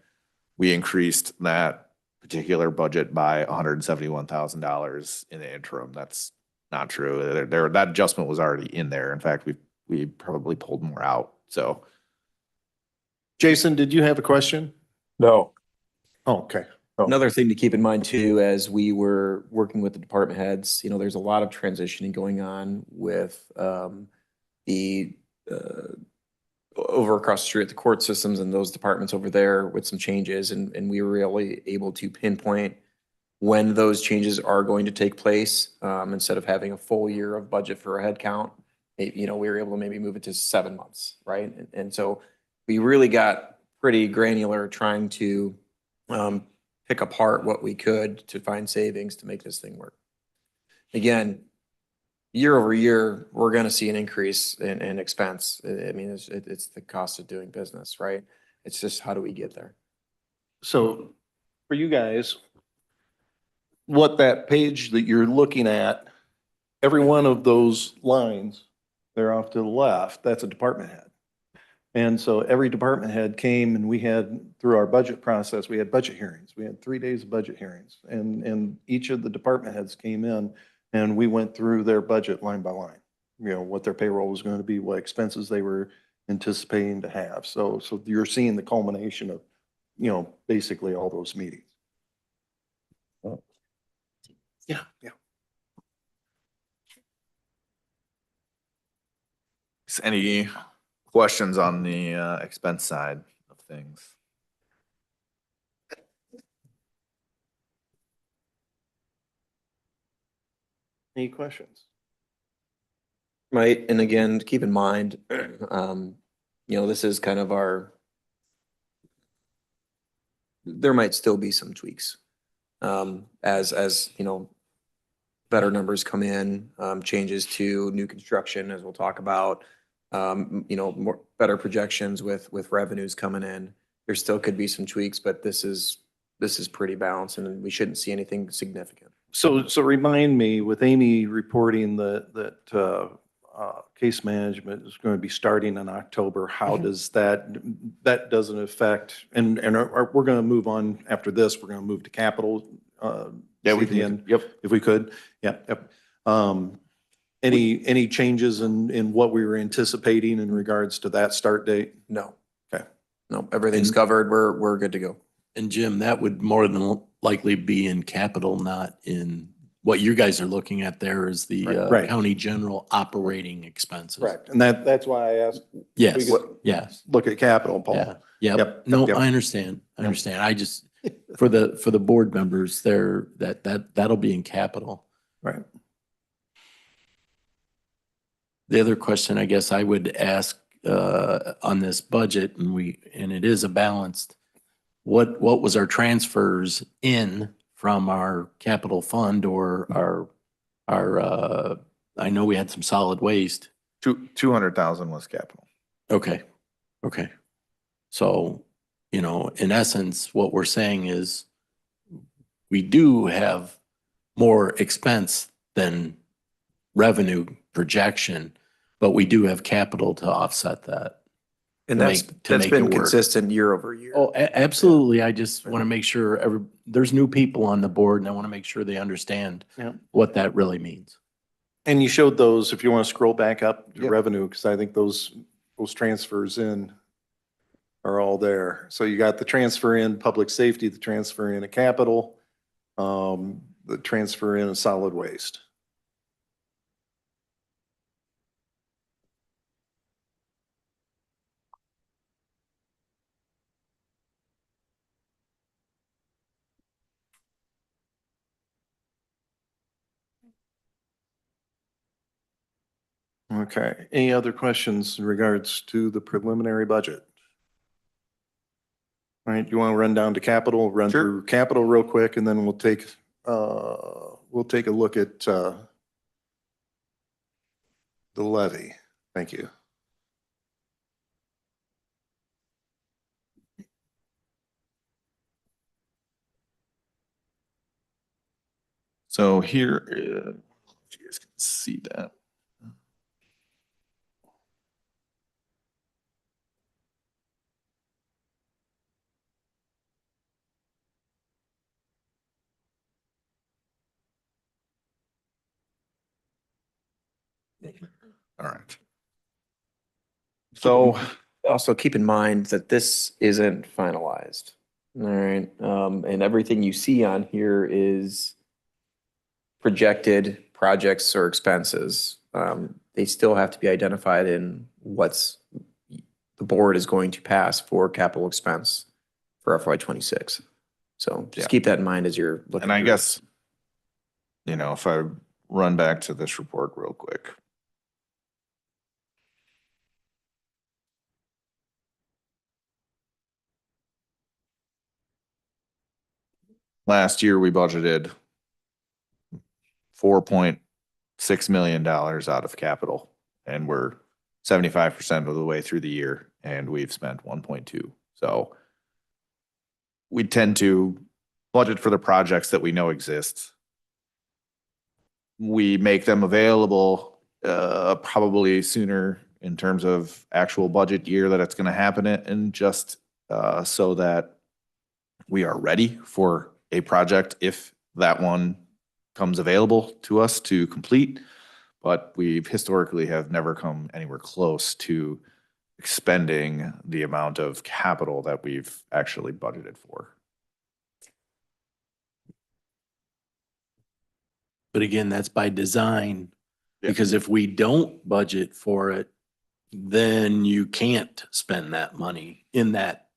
we increased that particular budget by $171,000 in the interim. That's not true. That adjustment was already in there. In fact, we probably pulled more out. So Jason, did you have a question? No. Oh, okay. Another thing to keep in mind too, as we were working with the department heads, there's a lot of transitioning going on with the over across the street at the court systems and those departments over there with some changes. And we were really able to pinpoint when those changes are going to take place. Instead of having a full year of budget for a head count, we were able to maybe move it to 7 months, right? And so we really got pretty granular trying to pick apart what we could to find savings to make this thing work. Again, year over year, we're going to see an increase in expense. I mean, it's the cost of doing business, right? It's just how do we get there? So for you guys, what that page that you're looking at, every one of those lines, they're off to the left, that's a department head. And so every department head came and we had, through our budget process, we had budget hearings. We had 3 days of budget hearings. And each of the department heads came in and we went through their budget line by line. What their payroll was going to be, what expenses they were anticipating to have. So you're seeing the culmination of, basically all those meetings. Yeah. any questions on the expense side of things? Any questions? Right, and again, keep in mind, this is kind of there might still be some tweaks. As better numbers come in, changes to new construction, as we'll talk about, more better projections with revenues coming in. There still could be some tweaks, but this is pretty balanced and we shouldn't see anything significant. So remind me, with Amy reporting that case management is going to be starting in October, how does that doesn't affect, and we're going to move on after this, we're going to move to capital. Yeah, we see the can. end, Yep. if we could. Yep. Any changes in what we were anticipating in regards to that start date? No. Okay. No, everything's covered. We're good to go. And Jim, that would more than likely be in capital, not in what you guys are looking at there is the Right. county general operating expenses. Correct. And that's why I asked, Yes, We could- yes, look at capital, Paul. yeah, yep. Yep, No, yep. I understand. I just, for the board members there, that'll be in capital. Right. The other question I guess I would ask on this budget, and it is a balanced, what was our transfers in from our capital fund or our I know we had some solid waste. 200,000 was capital. Okay. So, in essence, what we're saying is we do have more expense than revenue projection, but we do have capital to offset that. And To that's make been it work. consistent year over year. Oh, absolutely. I just want to make sure there's new people on the board and I want to make sure they understand Yeah. what that really means. And you showed those, if you want to scroll back up to Yep. revenue, because I think those transfers in are all there. So you got the transfer in public safety, the transfer in a capital, the transfer in a solid waste. Okay, any other questions in regards to the preliminary budget? All right, you want to run down to capital, run Sure. through capital real quick, and then we'll take a look at the levy. Thank you. So here, if you guys can see that. All right. So Also, keep in mind that this isn't finalized. All right, and everything you see on here is projected projects or expenses. They still have to be identified in what's the board is going to pass for capital expense for FY '26. So just Yeah. keep that in mind as you're looking. And I through guess, you know, if I run back to this report real quick. Last year, we budgeted $4.6 million out of capital, and we're 75% of the way through the year, and we've spent 1.2. So we tend to budget for the projects that we know exist. We make them available probably sooner in terms of actual budget year that it's going to happen in, just so that we are ready for a project if that one comes available to us to complete. But we've historically have never come anywhere close to expending the amount of capital that we've actually budgeted for. But again, that's by design, Yeah. because if we don't budget for it, then you can't spend that money in that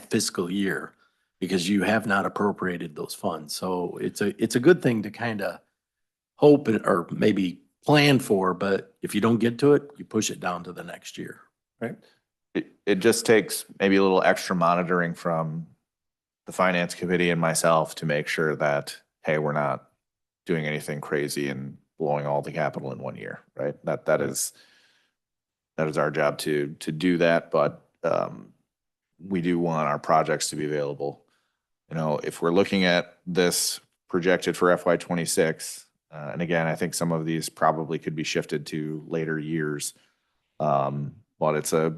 fiscal year because you have not appropriated those funds. So it's a good thing to kind of hope or maybe plan for, but if you don't get to it, you push it down to the next year. Right. It just takes maybe a little extra monitoring from the finance committee and myself to make sure that, hey, we're not doing anything crazy and blowing all the capital in 1 year, right? That is our job to do that, but we do want our projects to be available. You know, if we're looking at this projected for FY '26, and again, I think some of these probably could be shifted to later years, but it's a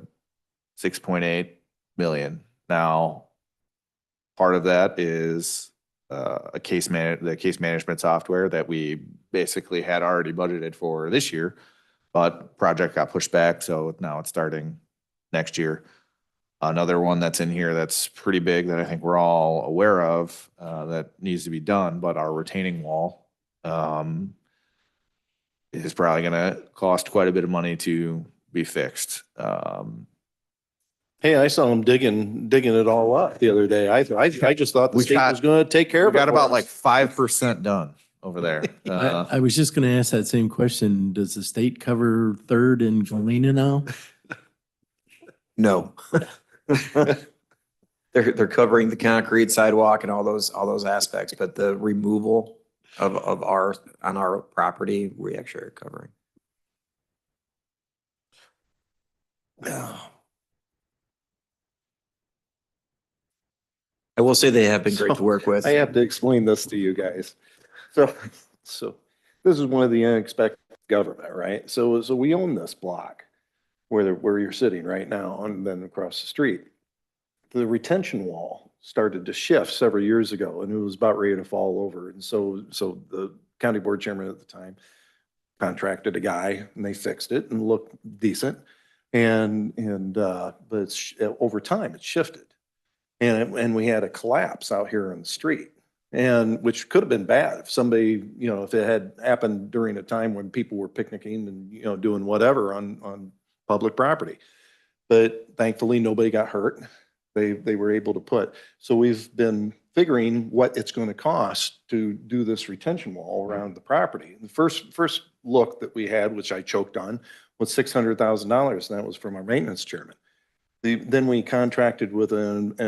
6.8 million. Now, part of that is the case management software that we basically had already budgeted for this year, but project got pushed back, so now it's starting next year. Another one that's in here that's pretty big that I think we're all aware of that needs to be done, but our retaining wall is probably going to cost quite a bit of money to be fixed. Hey, I saw them digging it all up the other day. I just thought the We state got- was going to take care We of it. got for about us. like 5% done over there. I was just going to ask that same question. Does the state cover Third and Galena now? No. They're covering the concrete sidewalk and all those aspects, but the removal on our property, we actually are covering. I will say they have been great to work with. I have to explain this to you guys. So this is one of the unexpected government, right? So we own this block where you're sitting right now, and then across the street. The retention wall started to shift several years ago, and it was about ready to fall over. And so the county board chairman at the time contracted a guy, and they fixed it and looked decent. But over time, it shifted. And we had a collapse out here on the street, and which could have been bad if somebody, if it had happened during a time when people were picnicking and, doing whatever on public property. But thankfully, nobody got hurt. they were able to put. So we've been figuring what it's going to cost to do this retention wall around the property. The first look that we had, which I choked on, was $600,000, and that was from our maintenance chairman. Then we contracted with an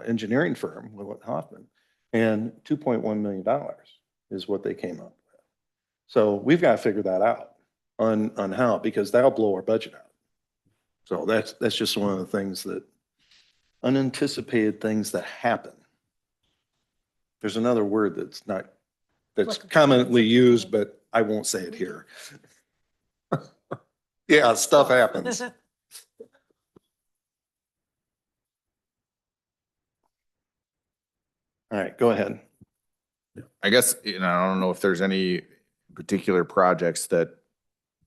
engineering firm, Willett Hoffman, and $2.1 million is what they came up with. So we've got to figure that out on how, because that'll blow our budget out. So that's just one of the things that, unanticipated things that happen. There's another word that's commonly used, but I won't say it here. Yeah, stuff happens. All right, go ahead. I guess, I don't know if there's any particular projects that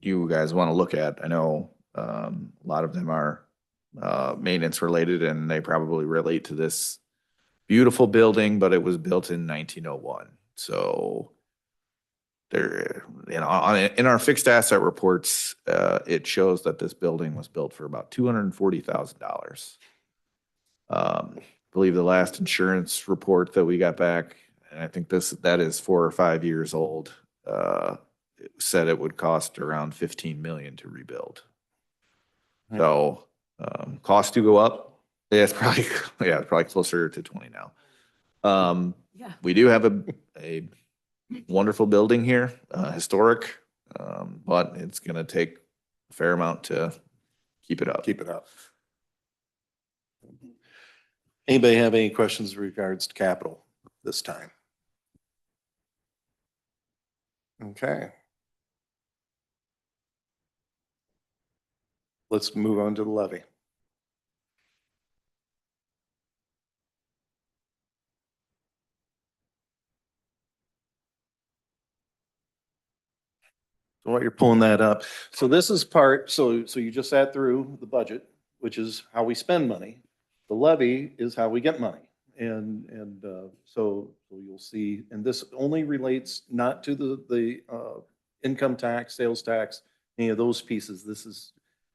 you guys want to look at. I know a lot of them are maintenance related, and they probably relate to this beautiful building, but it was built in 1901. So there, in our fixed asset reports, it shows that this building was built for about $240,000. I believe the last insurance report that we got back, and I think that is 4 or 5 years old, it said it would cost around $15 million to rebuild. So costs do go up. Yeah, it's probably closer to 20 now. Yeah. We do have a wonderful building here, historic, but it's going to take a fair amount to keep it up. Keep it up. Anybody have any questions in regards to capital this time? Okay. Let's move on to the levy. So while you're pulling that up, so this is part, so you just sat through the budget, which is how we spend money. The levy is how we get money. And so you'll see, and this only relates not to the income tax, sales tax, any of those pieces.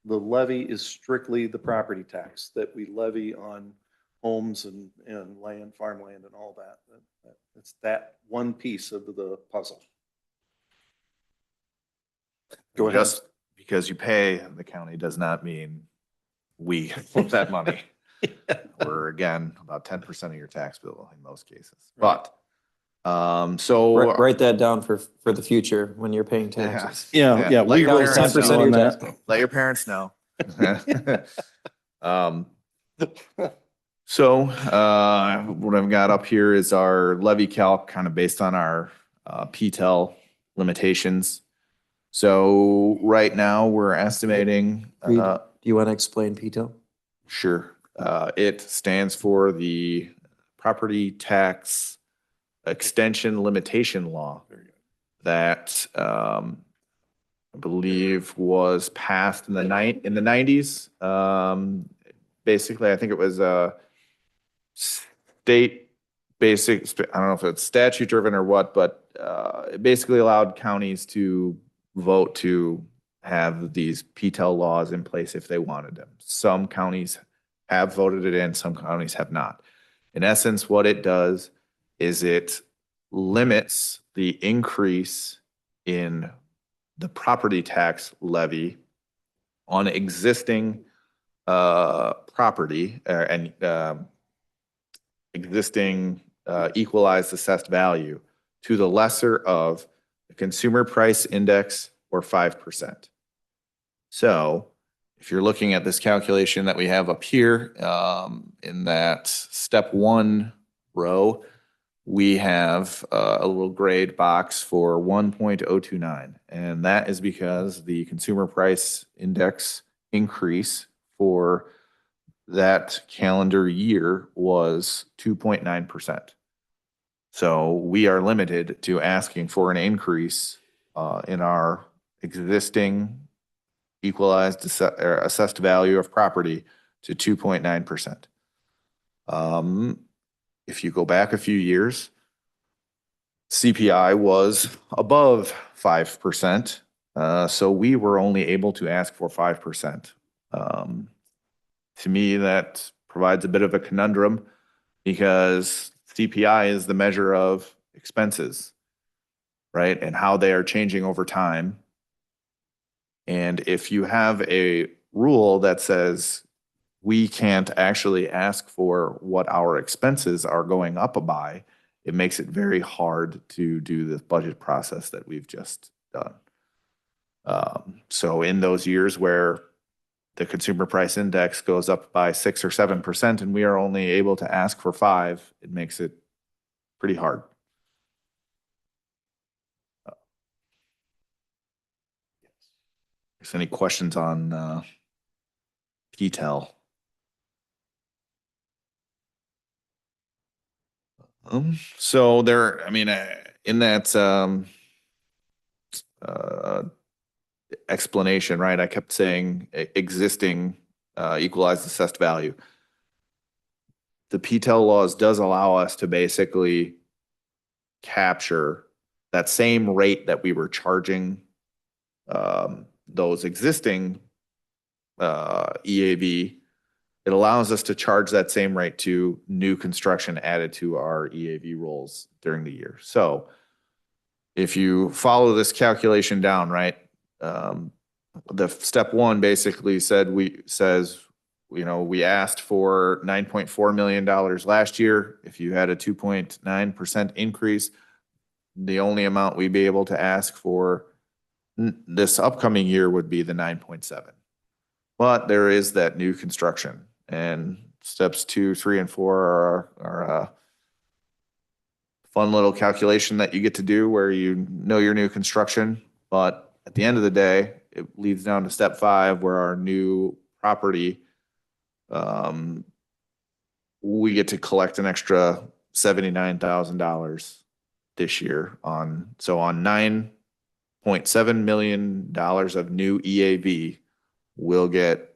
The levy is strictly the property tax that we levy on homes and land, farmland and all that. It's that one piece of the puzzle. Go ahead. Just because you pay the county does not mean we flip that money. We're again about 10% of your tax bill in most cases. But so Write that down for the future when you're paying taxes. Yeah. Let We your really parents 10% of your know tax that. bill. let your parents know. So what I've got up here is our levy calc, kind of based on our PTEL limitations. So right now we're estimating. Reed, do you want to explain PTEL? Sure. It stands for the Property Tax Extension Limitation Law that I believe was passed in the 90s. Basically, I think it was a state basic, I don't know if it's statute driven or what, but it basically allowed counties to vote to have these PTEL laws in place if they wanted them. Some counties have voted it in, some counties have not. In essence, what it does is it limits the increase in the property tax levy on existing property and existing equalized assessed value to the lesser of the consumer price index or 5%. So if you're looking at this calculation that we have up here, in that step 1 row, we have a little grade box for 1.029. And that is because the consumer price index increase for that calendar year was 2.9%. So we are limited to asking for an increase in our existing equalized assessed value of property to 2.9%. If you go back a few years, CPI was above 5%. So we were only able to ask for 5%. to me, that provides a bit of a conundrum because CPI is the measure of expenses, right? And how they are changing over time. And if you have a rule that says we can't actually ask for what our expenses are going up by, it makes it very hard to do the budget process that we've just done. So in those years where the consumer price index goes up by 6 or 7% and we are only able to ask for 5, it makes it pretty hard. Is any questions on PTEL? So there, I mean, in that explanation, right, I kept saying existing equalized assessed value. The PTEL laws does allow us to basically capture that same rate that we were charging those existing EAV. It allows us to charge that same rate to new construction added to our EAV rolls during the year. So if you follow this calculation down, right, the step 1 basically says, you know, we asked for $9.4 million last year. If you had a 2.9% increase, the only amount we'd be able to ask for this upcoming year would be the 9.7. But there is that new construction, and steps 2, 3, and 4 are a fun little calculation that you get to do where you know your new construction. But at the end of the day, it leads down to step 5 where our new property, we get to collect an extra $79,000 this year on $9.7 million of new EAV, we'll get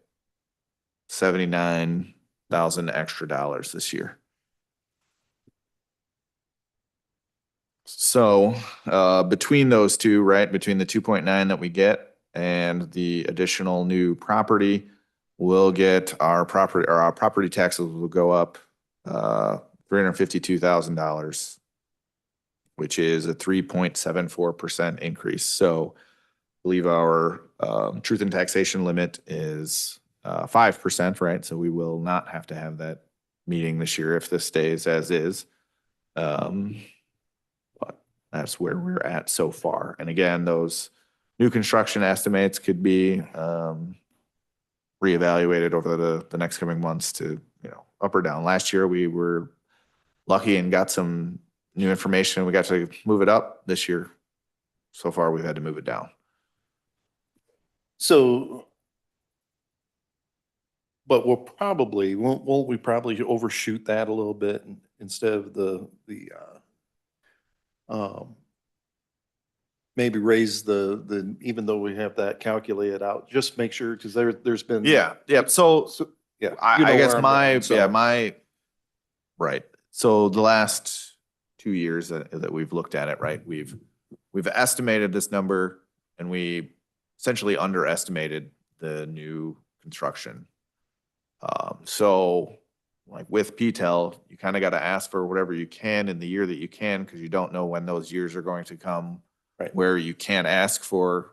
79,000 extra dollars this year. So between those two, right, between the 2.9 that we get and the additional new property, we'll get our property taxes will go up $352,000, which is a 3.74% increase. So I believe our truth in taxation limit is 5%, right? So we will not have to have that meeting this year if this stays as is. But that's where we're at so far. And again, those new construction estimates could be reevaluated over the next coming months to, you know, up or down. Last year, we were lucky and got some new information. We got to move it up. This year, so far, we've had to move it down. So, but won't we probably overshoot that a little bit instead of the maybe raise the, even though we have that calculated out, just make sure, because there's been. Yeah. So yeah, I guess so. right. So the last 2 years that we've looked at it, right, we've estimated this number and we essentially underestimated the new construction. So like with PTEL, you kind of got to ask for whatever you can in the year that you can, because you don't know when those years are going to come, right, where you can't ask for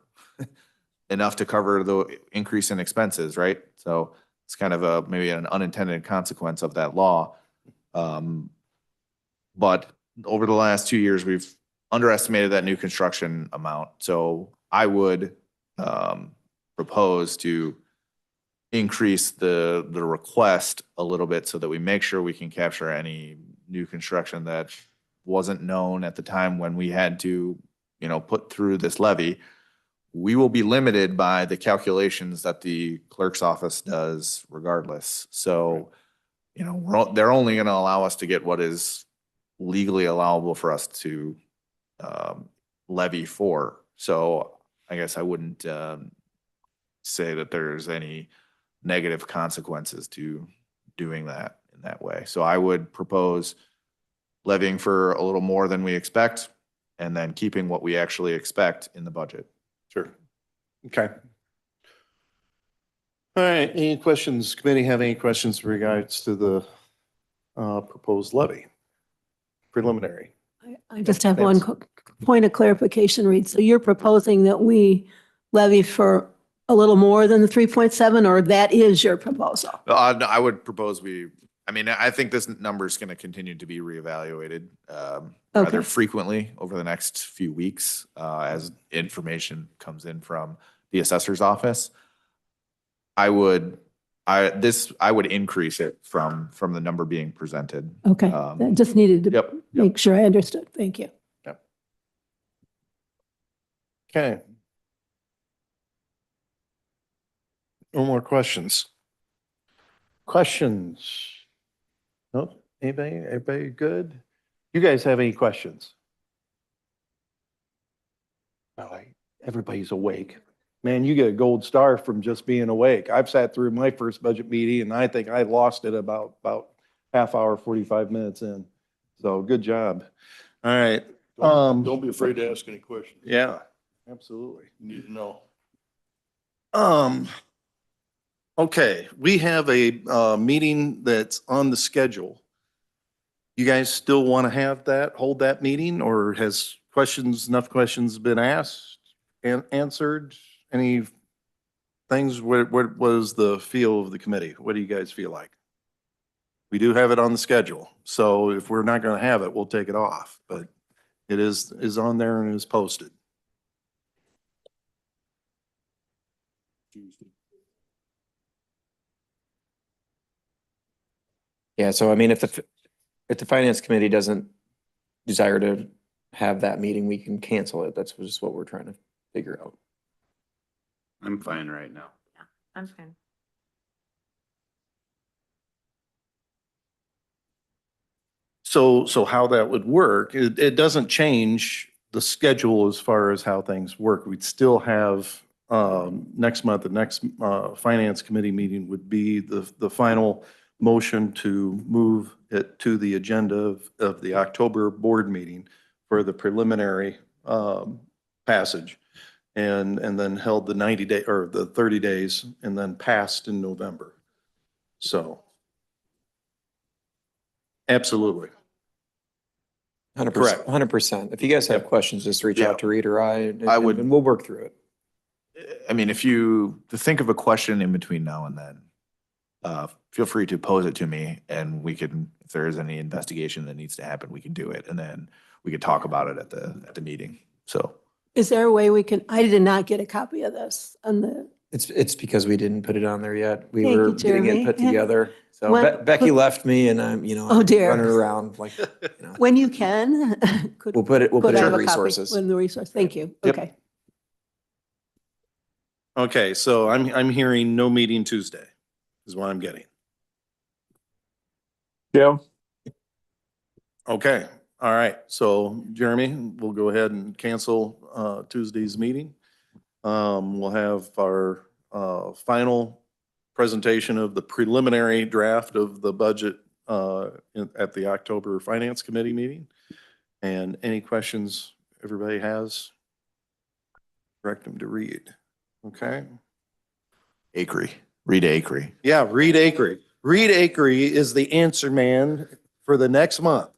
enough to cover the increase in expenses, right? So it's kind of maybe an unintended consequence of that law. But over the last 2 years, we've underestimated that new construction amount. So I would propose to increase the request a little bit so that we make sure we can capture any new construction that wasn't known at the time when we had to, you know, put through this levy. We will be limited by the calculations that the clerk's office does regardless. So, you know, they're only going to allow us to get what is legally allowable for us to levy for. So I guess I wouldn't say that there's any negative consequences to doing that in that way. So I would propose levying for a little more than we expect and then keeping what we actually expect in the budget. Sure. Okay. All right, any questions? Committee have any questions in regards to the proposed levy? Preliminary. I just have one Thanks. point of clarification, Reed. So you're proposing that we levy for a little more than the 3.7, or that is your proposal? No, I would propose I think this number is going to continue to be reevaluated rather Okay. frequently over the next few weeks as information comes in from the assessor's office. I would increase it from the number being presented. Okay, I just needed to Yep. make sure I understood. Thank you. Okay. No more questions. Questions? Nope. Everybody good? You guys have any questions? All right, everybody's awake. Man, you get a gold star from just being awake. I've sat through my first budget meeting and I think I lost it about half hour, 45 minutes in. So good job. All right. Don't be afraid to ask any questions. Yeah, absolutely. You need to know. Okay, we have a meeting that's on the schedule. You guys still want to have that, hold that meeting, or has enough questions been asked and answered? Any things, what was the feel of the committee? What do you guys feel like? We do have it on the schedule, so if we're not going to have it, we'll take it off, but it is on there and is posted. Yeah, so I mean, if the finance committee doesn't desire to have that meeting, we can cancel it. That's just what we're trying to figure out. I'm fine right now. I'm fine. So how that would work, it doesn't change the schedule as far as how things work. We'd still have, next month, the next, finance committee meeting would be the final motion to move it to the agenda of the October board meeting for the preliminary, passage. And then held the 90-day or the 30 days and then passed in November. So. Absolutely. 100%. Correct. 100%. If you guys have questions, just reach Yeah. out to Reed or I would- and we'll work through it. If you think of a question in between now and then, feel free to pose it to me and we can, if there is any investigation that needs to happen, we can do it. And then we could talk about it at the meeting. So. Is there a way we can, I did not get a copy of this on the, It's because we didn't put it on there yet. We Thank were you, getting it Jeremy. put together. So When- Becky left me and I'm, Oh, I'm dear. running around like, when you can, could we'll put it could I in have a copy resources. when the resource, thank you. Yep. Okay. Okay, so I'm hearing no meeting Tuesday is what I'm getting. Jim? Okay, all right. So Jeremy, we'll go ahead and cancel Tuesday's meeting. We'll have our final presentation of the preliminary draft of the budget at the October Finance Committee meeting. And any questions everybody has, direct them to Reed. Okay? Reed Acree. Yeah, Reed Acree. Reed Acree is the answer man for the next month.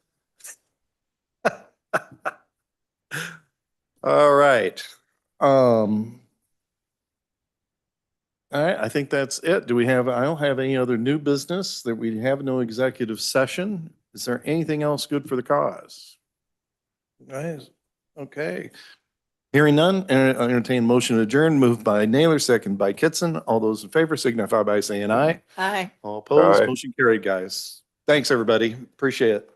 All right. All right, I think that's it. I don't have any other new business, that we have no executive session. Is there anything else good for the cause? Guys, okay. Hearing none, entertain motion to adjourn, moved by Naylor, second by Kitson. All those in favor signify by saying aye. Aye. All opposed, Aye. motion carried, guys. Thanks, everybody. Appreciate it.